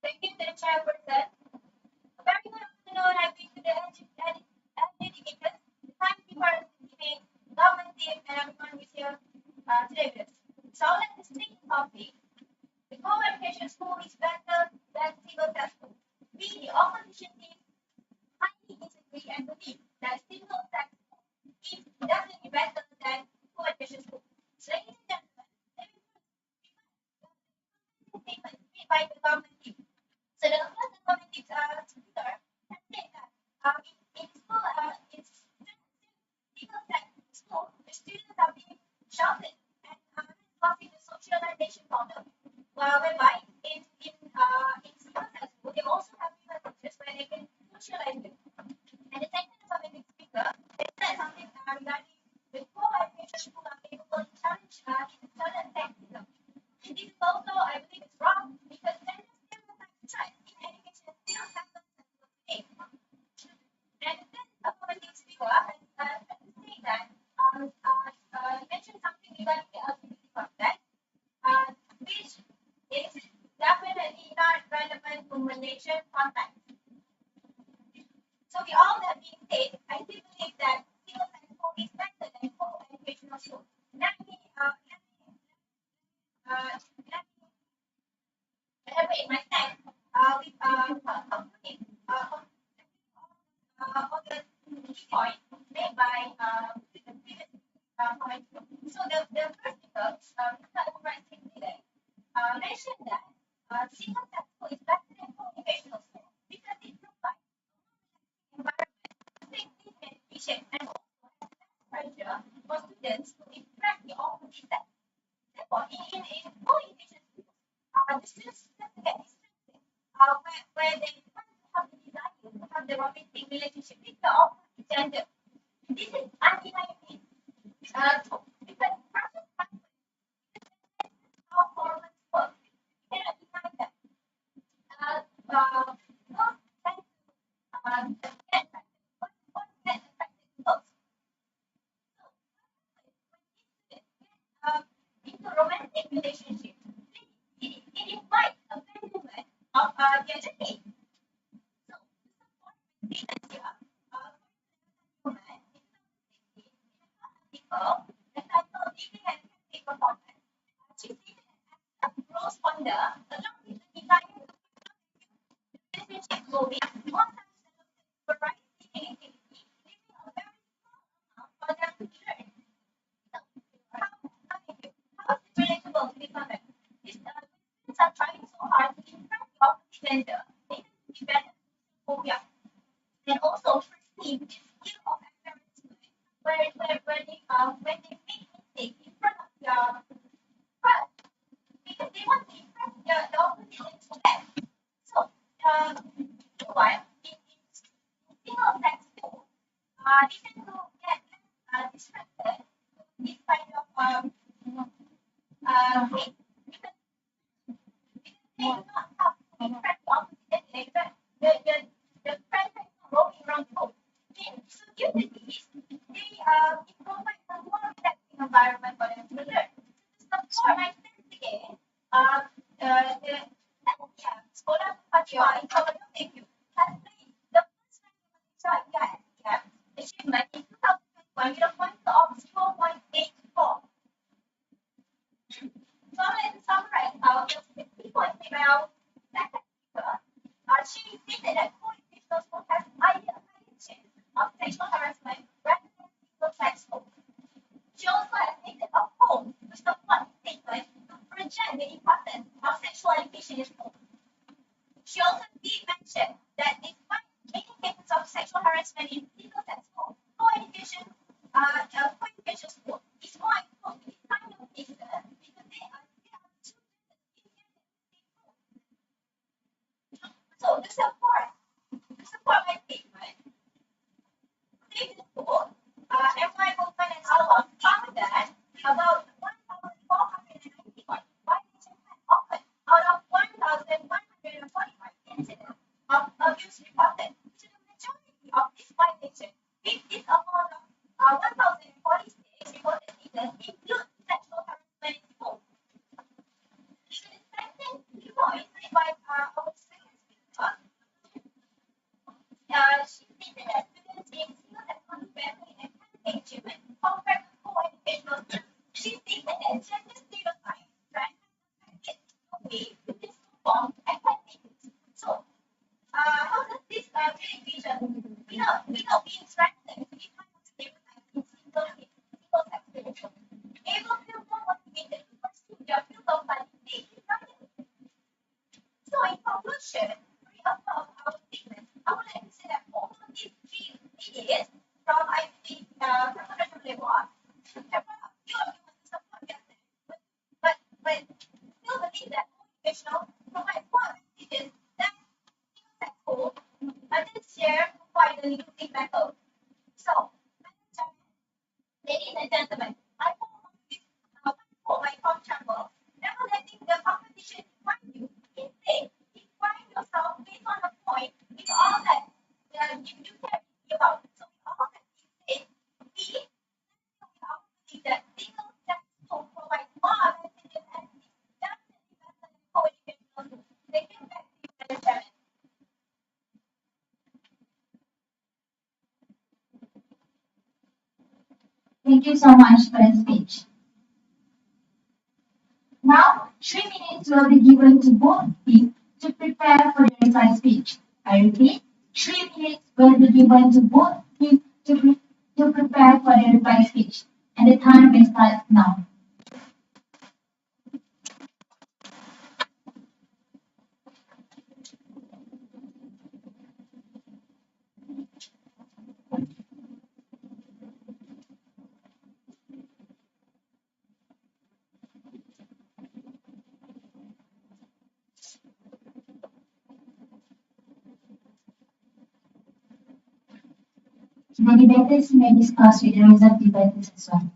Thank you, the chairperson. A very good afternoon, I bring to the educators, the timekeeper, the government team, and everyone who is here today with us. So let us take the topic. The co-education school is better than single-sex school. We, the opposition team, highly disagree and believe that single-sex school is definitely better than co-education school. So, ladies and gentlemen, let me statement made by the government team. So the first government team speaker has said that in school, in single-sex school, the students are being sheltered and causing the socialization problem. Whereby in single-sex school, they also have teachers where they can socialize with. And the second government speaker has said something regarding the co-education school are capable to challenge internal sexism. And this is also, I believe, is wrong because gender stereotypes in education still happens today. And then a government speaker has said that mentioned something regarding the LGBT content, which is definitely not relevant to Malaysian context. So with all that being said, I do believe that single-sex school is better than co-educational school. Let me elaborate my stance with concluding on the key point made by the previous point. So the first speaker, Mr. Umar today, mentioned that single-sex school is better than co-educational school because it provides environment, safety, education, and also has less pressure for students to interact the opposite sex. Therefore, in co-education schools, the students tend to get distracted where they want to have the desire to have the romantic relationship with the opposite gender. This is undeniably true because practice happens. How hormones work. You cannot deny that. Girls tend to get attracted. Boys get attracted to girls. So, into romantic relationship, it invites a phenomenon of their decade. So, to support this idea, woman in 2016, people entitled IPGKTHO performance, she stated as a gross wonder, along with the desire to relationship growing, more times than variety and activity, leaving a very small amount for them to learn. How is it relatable to this comment? Students are trying so hard to impress the opposite gender. They tend to be better phobia. in this skill of embarrassment, when they make mistake in front of their friends, because they want to impress the opposition so bad. So, meanwhile, in single sex school, they tend to get distracted with this kind of hate because they do not have to impress the opposition. The friends are roaming around the home. So due to this, it provides a more relaxing environment for them to learn. To support my friends again, the sekolah Pertama in Kampus has played the first round of IPGKTHO achievement in 2021 with a point of 0.84. So let's summarize the 60 points made by our second speaker. She stated that co-educational school has higher chance of sexual harassment rather than single-sex school. She also admitted a home to support statement to project the importance of sexual education in school. She also did mention that despite many cases of sexual harassment in single-sex school, co-education school is more exposed to this kind of cases because they are children so to support my statement, state the school, MY Movement and Allah found that about 1,491 violations had occurred out of 1,145 incidents of abuse reported. So the majority of these violations, with this amount of 1,046 reported cases, include sexual harassment in school. So the second point made by our second speaker, she stated that students in single-sex family and family achievement compared to co-educational students. She stated that gender stereotypes right affected the way students perform academics. So, how does this education, without being threatened with kind of stereotypes in single-sex students, able to feel more motivated to pursue their field of study? They can learn it. So, in conclusion, to reaffirm our statement, I would like to say that although these three ideas from IPG professional level have developed few arguments to support their stand, but still believe that co-educational provides more advantages than single-sex school, and this share provide a losing battle. So, ladies and gentlemen, I hope my home channel, never letting the competition define you. Instead, define yourself based on the point with all that you care about. So, with all that you said, we believe that single-sex school provides more advantages and is definitely better than co-educational school. Thank you. Back to you, Madam Chairman. Thank you so much for the speech. Now, 3 minutes will be given to both teams to prepare for the reply speech. I repeat, 3 minutes will be given to both teams to prepare for the reply speech. And the time will start now. The debaters may discuss with the result debaters as well.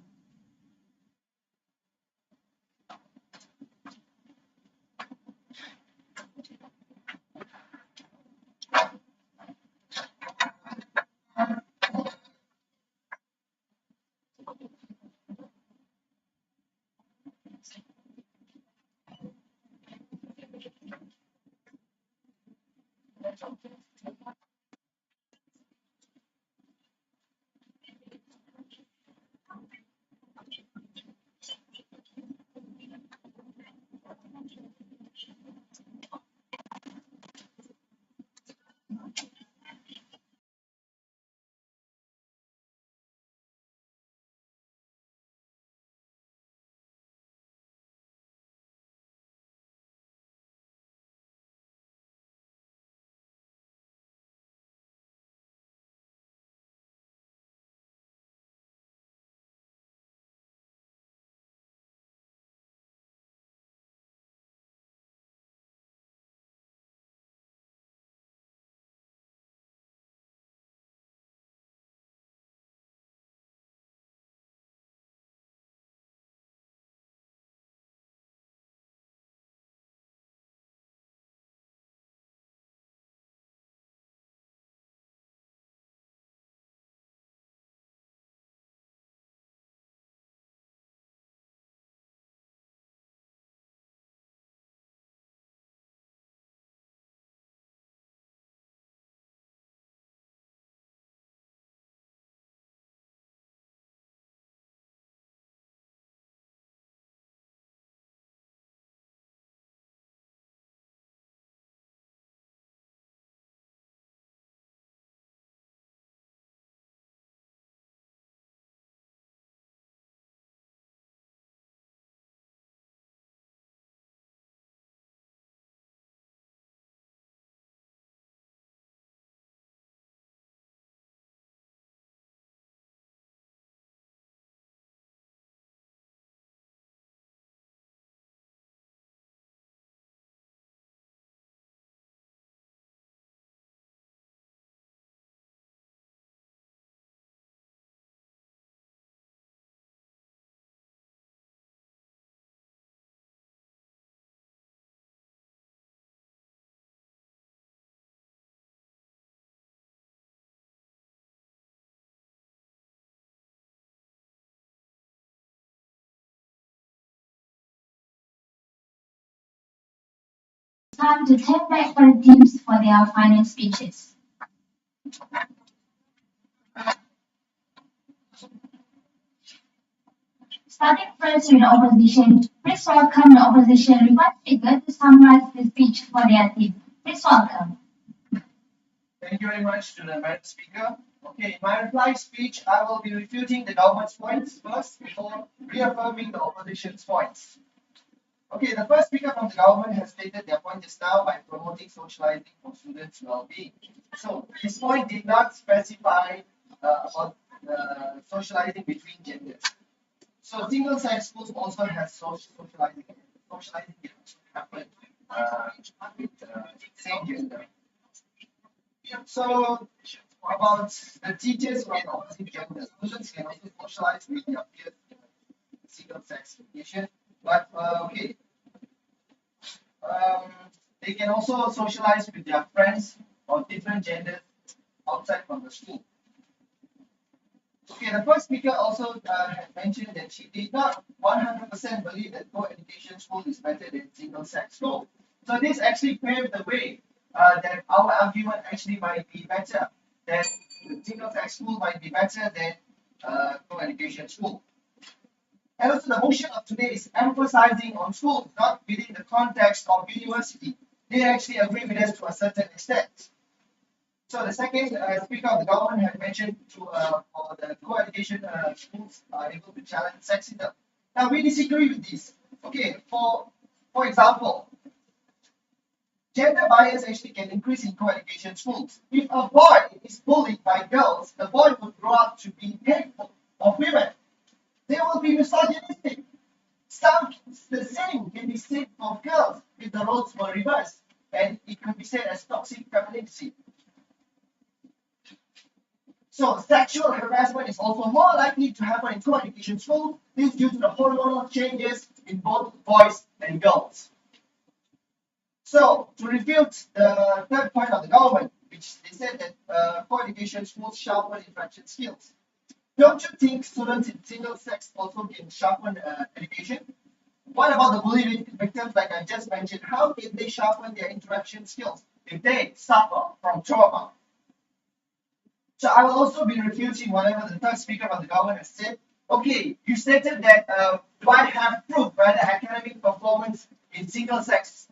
Time to turn back for the teams for their final speeches. Starting first with the opposition, please welcome the opposition request speaker to summarize the speech for their team. Please welcome. Thank you very much to the Madam Speaker. Okay, in my reply speech, I will be refuting the government's points first before reaffirming the opposition's points. Okay, the first speaker from the government has stated their point just now by promoting socializing for students' well-being. So his point did not specify about socializing between genders. So single-sex schools also has socializing. Socializing can also happen with same gender. So about the teachers who are in opposite gender, students can also socialize with their peers in single-sex education. But okay, they can also socialize with their friends of different genders outside from the school. Okay, the first speaker also had mentioned that she did not 100% believe that co-education school is better than single-sex school. So this actually paved the way that our argument actually might be better, that the single-sex school might be better than co-education school. And also the motion of today is emphasizing on schools, not within the context of university. They actually agree with us to a certain extent. So the second speaker of the government had mentioned for the co-education schools are able to challenge sexism. Now we disagree with this. Okay, for example, gender bias actually can increase in co-education schools. If a boy is bullied by girls, the boy will grow up to be hateful of women. They will be misogynistic. The same can be said of girls if the roles were reversed, and it could be said as toxic femininity. So sexual harassment is also more likely to happen in co-education schools. This is due to the hormonal changes in both boys and girls. So to refute the third point of the government, which they said that co-education schools sharpen interaction skills. Don't you think students in single sex also can sharpen education? What about the bullying victims like I just mentioned? How can they sharpen their interaction skills if they suffer from trauma? So I will also be refuting whatever the third speaker of the government has said. Okay, you stated that do I have proof whether academic performance in single-sex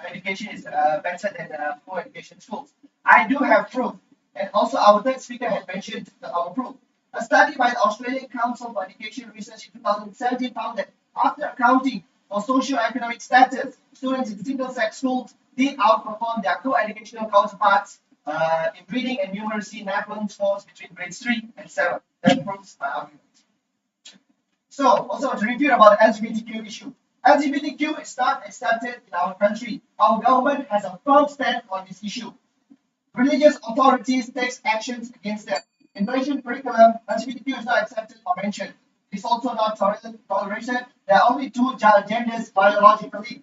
education is better than co-education schools? I do have proof, and also our third speaker had mentioned our proof. A study by the Australian Council for Education Research in 2017 found that after accounting for socio-economic status, students in single-sex schools did outperform their co-educational counterparts in reading and numeracy NAPLAN scores between grades 3 and 7. That proves my argument. So, also to review about the LGBTQ issue. LGBTQ is not accepted in our country. Our government has a firm stand on this issue. Religious authorities take actions against them. In Malaysian curriculum, LGBTQ is not accepted or mentioned. It's also not tolerated. There are only two genders biologically.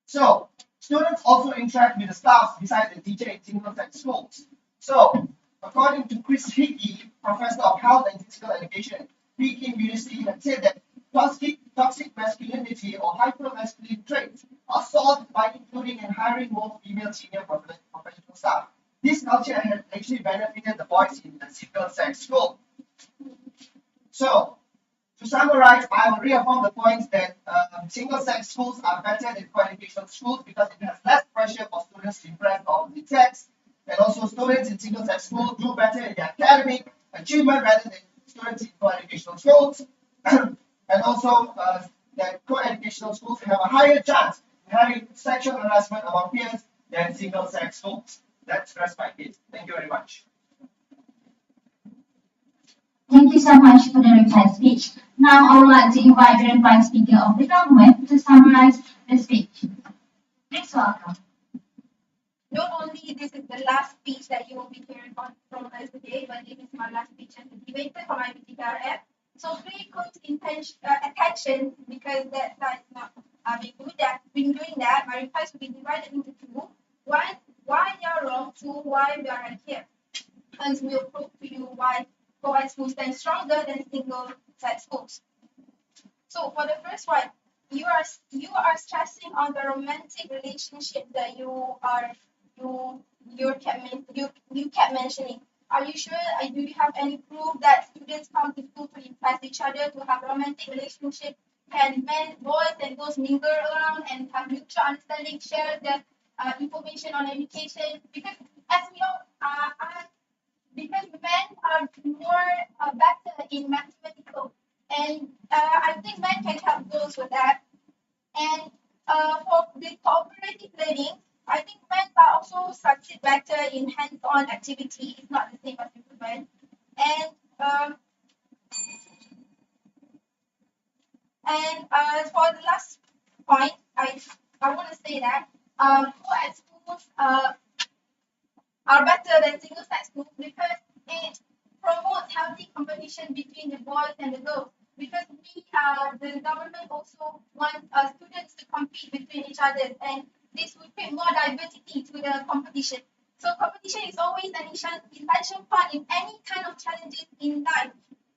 So, students also interact with the staff besides the teacher in single-sex schools. So, according to Chris Hickey, professor of health and physical education at Peking University, had said that toxic masculinity or hyper-masculine traits are solved by including and hiring more female senior professional staff. This culture has actually benefited the boys in the single-sex school. So, to summarize, I will reaffirm the points that single-sex schools are better than co-educational schools because it has less pressure for students to impress the opposite sex, and also students in single-sex schools do better in their academic achievement rather than students in co-educational schools, and also that co-educational schools have a higher chance of having sexual harassment among peers than single-sex schools. That's my case. Thank you very much. Thank you so much for the reply speech. Now I would like to invite the reply speaker of the government to summarize the speech. Please welcome. Not only this is the last speech that you will be hearing from us today, but this is my last speech as a debater from IPGKRM. So pay close attention because that's not being good. That been doing that. My replies will be divided into two. One, why you're wrong. Two, why we are right here. And we'll prove to you why co-ed schools stand stronger than single-sex schools. So for the first one, you are stressing on the romantic relationship that you kept mentioning. Are you sure? Do you have any proof that students come to school to impress each other, to have romantic relationship? Can boys and girls mingle around and have mutual understanding, share the information on education? Because as we know, because men are more better in mathematical, and I think men can help girls with that. And for the cooperative learning, I think men are also succeed better in hands-on activity. It's not the same as women. And um, for the last point, I want to say that co-ed schools are better than single-sex schools because it promotes healthy competition between the boys and the girls. Because the government also wants students to compete between each other, and this will create more diversity to the competition. So competition is always an essential part in any kind of challenges in life,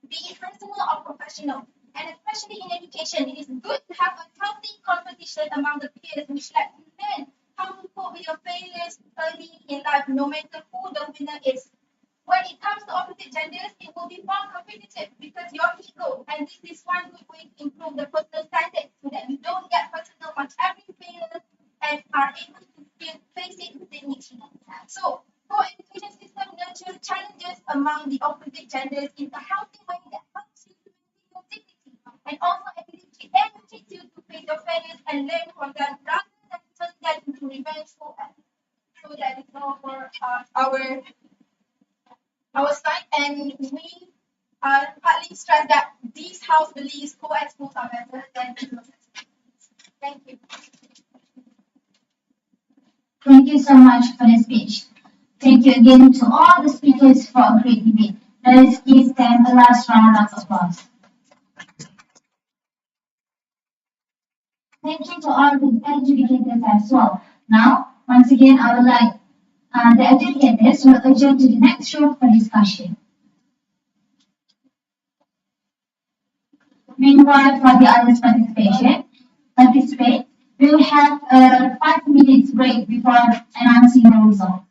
be it personal or professional. And especially in education, it is good to have a healthy competition among the peers, which lets you learn how to cope with your failures early in life, no matter who the winner is. When it comes to opposite genders, it will be more competitive because your ego, and this is one good way to improve the personal standards so that you don't get personal on every failure and are able to face it with dignity. So, co-education system nurtures challenges among the opposite genders in a healthy way that helps you to maintain your dignity and also educates you to face your failures and learn from them rather than turn them into revengeful acts. So that is all for our side, and we partly stress that this house believes co-ed schools are better than single-sex schools. Thank you. Thank you so much for the speech. Thank you again to all the speakers for a great debate. Let us give them a last round of applause. Thank you to all the educators as well. Now, once again, I would like the educators will adjourn to the next room for discussion. Meanwhile, for the others participate, we will have a 5 minutes break before announcing the result.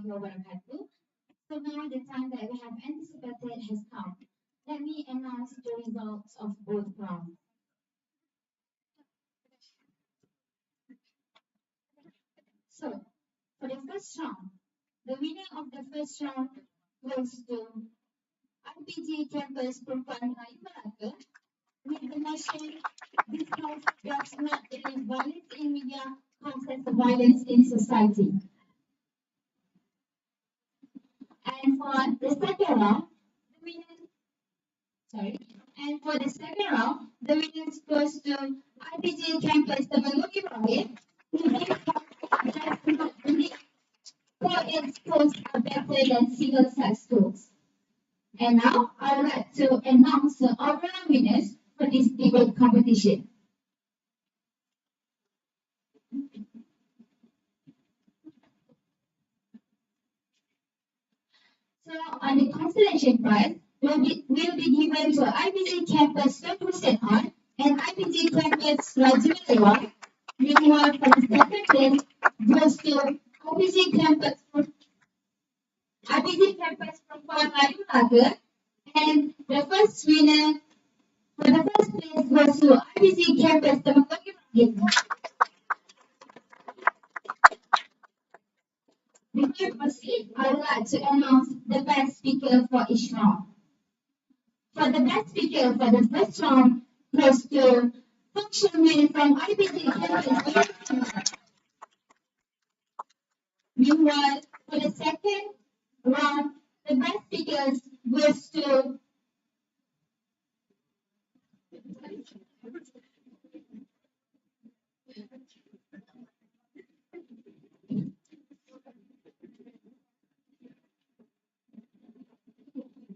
warahmatullahi wabarakatuh. So now the time that we have anticipated has come. Let me announce the results of both rounds. So, for the first round, the winner of the first round goes to IPG Campus Pertama with the motion, this house does not believe violence in media causes violence in society. And for the second round, the winner, and for the second round, the winners goes to IPG Campus Ibrahim, who gives does not believe co-ed schools are better than single-sex schools. And now, I would like to announce the overall winners for this debate competition. So, on the consolation prize will be given to IPG Campus Hussein and IPG Campus Rajimalewa. Meanwhile, for the second place goes to IPG Campus Pertama, and the first winner for the first place goes to IPG Campus Ibrahim. Before we proceed, I would like to announce the best speaker for each round. For the best speaker for the first round goes to Function Win from IPG Campus. Meanwhile, for the second round, the best speakers goes to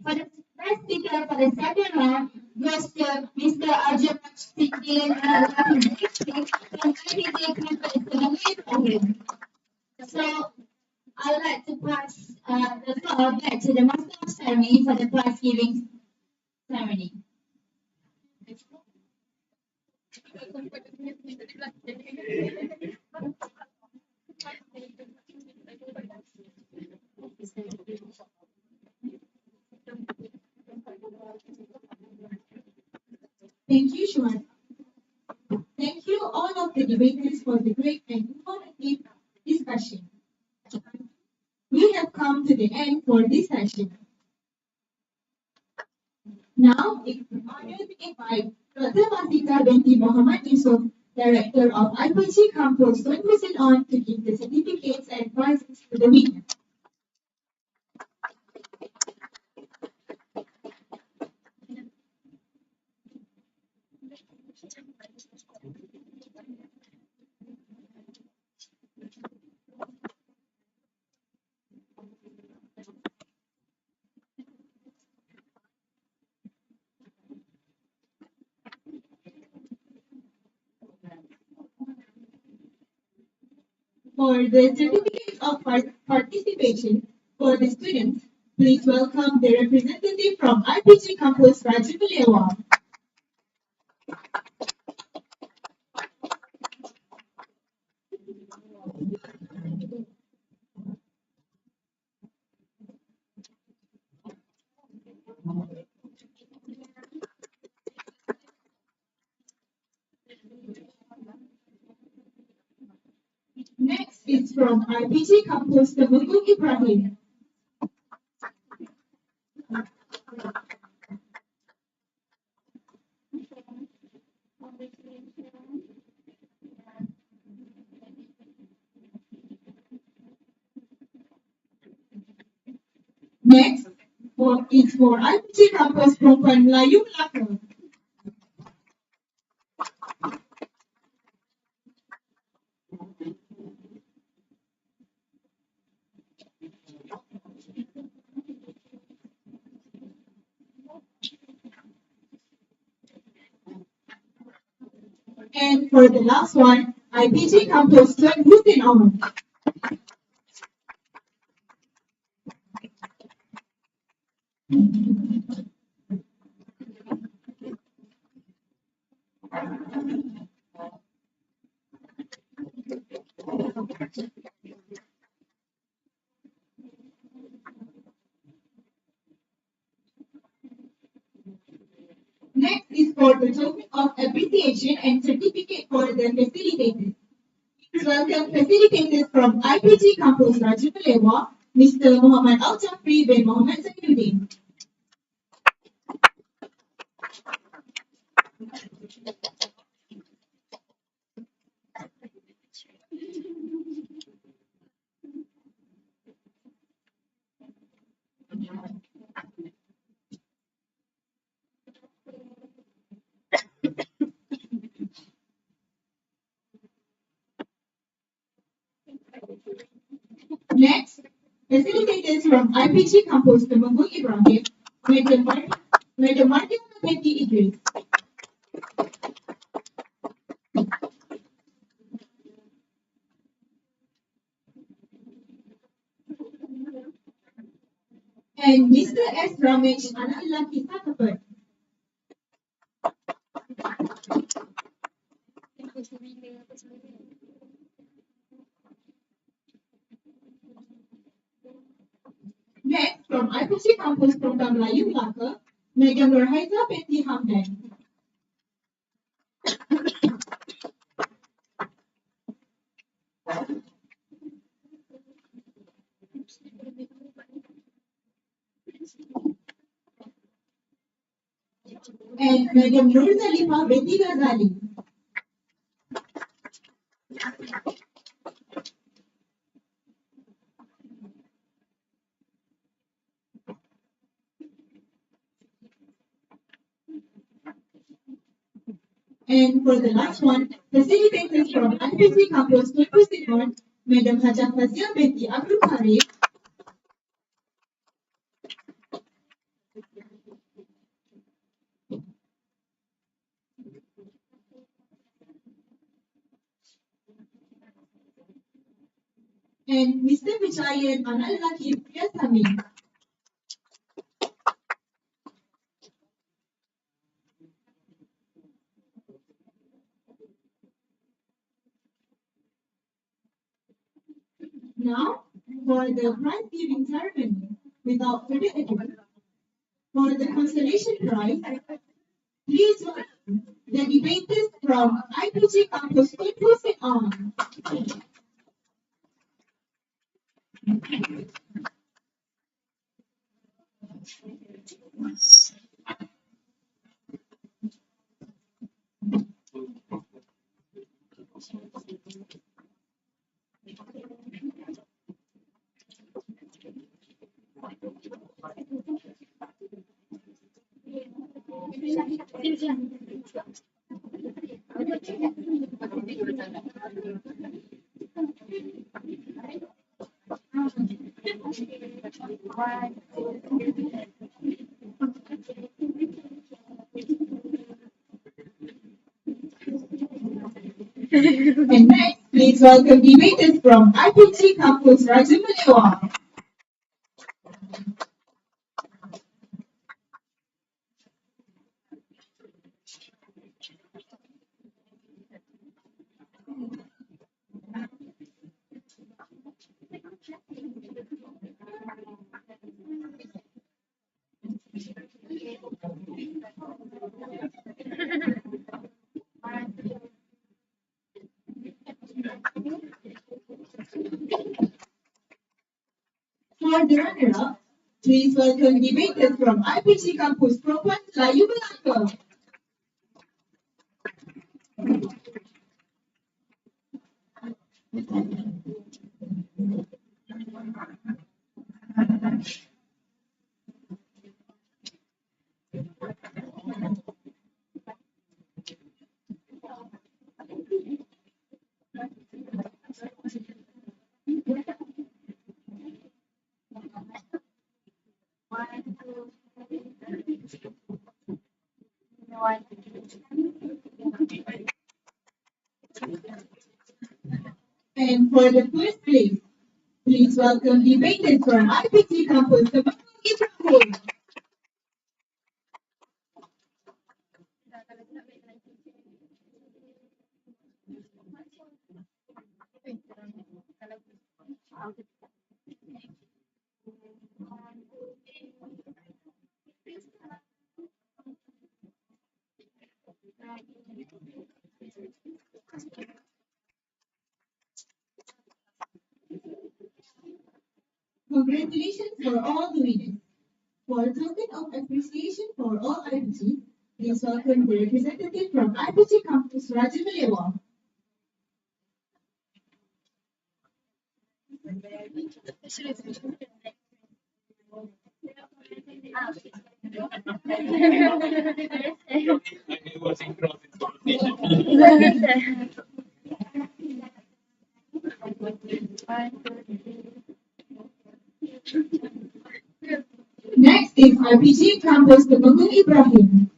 for the best speaker for the second round goes to Mr. Arjun Sikdin and IPG Campus. So I'd like to pass the floor back to the Master of Ceremony for the prize giving ceremony. Thank you, Shwan. Thank you all of the debaters for the great and informative discussion. We have come to the end for this session. Now, it's an honor to invite Pertama Binti Muhammad Yusuf, Director of IPG Kampus, to present on to give the certificates and prizes to the winners. For the certificate of participation for the students, please welcome the representative from IPG Campus, Rajimalewa. Next is from IPG Campus, Ibrahim. Next is for IPG Campus Perempuan Melayu Melaka. And for the last one, IPG Campus Tuan Hussein. for the token of appreciation and certificate for the facilitators. Please welcome facilitators from IPG Campus Rajapalewa, Mr. Muhammad Al-Jafri bin Muhammad Zainuddin. Next, facilitators from IPG Campus Temanggung Ibrahim, Madam Martin Binti Idris. And Mr. S. Ramesh Anallah Kisakapat. Next, from IPG Campus Program Melayu Melaka, Madam Nurhaiza Binti Hamdan. And Madam Nur Zalima Binti Ghazali. And for the last one, facilitators from IPG Campus Tunku Sidon, Madam Hajah Fazia Binti Abdul Karim. And Mr. Vijayan Anallah Priyasami. Now, for the prize giving ceremony, without further ado, for the consolation prize, please welcome the debaters from IPG Campus Tunku Sidon. And next, please welcome debaters from IPG Campus Rajapalewa. For the runner-up, please welcome debaters from IPG Campus Program Melayu Melaka. And for the first place, please welcome debaters from IPG Campus Temanggung Ibrahim. Congratulations for all the winners. For a token of appreciation for all IPG, please welcome the representative from IPG Campus, Raja Malewa. It was synchronous conversation. Next is IPG Campus Temanggung Ibrahim.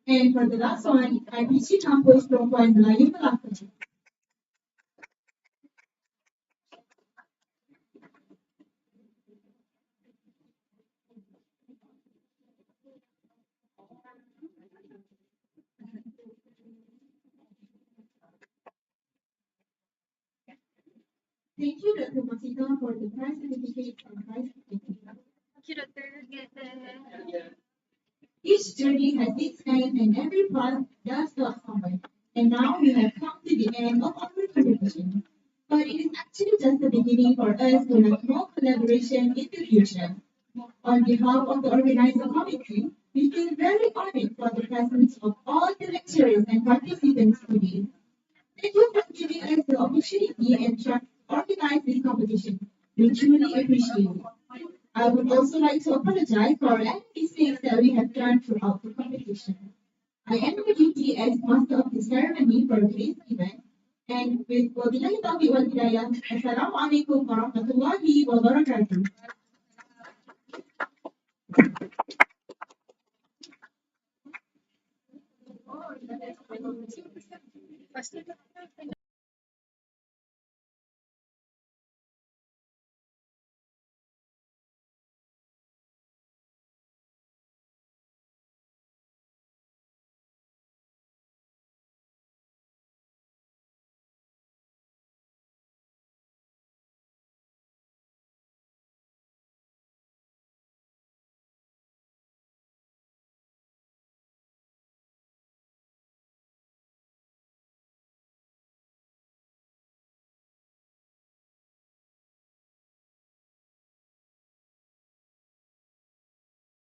And for the last one, IPG Campus Perempuan Melayu Melaka. Thank you, Dr. Masita, for the prize certificate and prize certificate. Each journey has its end and every path does start somewhere. And now we have come to the end of our conversation. But it is actually just the beginning for us to have more collaboration in the future. On behalf of the organizing committee, we feel very honored for the presence of all the lecturers and participants today. Thank you for giving us the opportunity and to organize this competition. We truly appreciate it. I would also like to apologize for any mistakes that we have done throughout the competition. I am on duty as master of the ceremony for today's event. And with wabillahi taufiq wal hidayah, Assalamualaikum warahmatullahi wabarakatuh.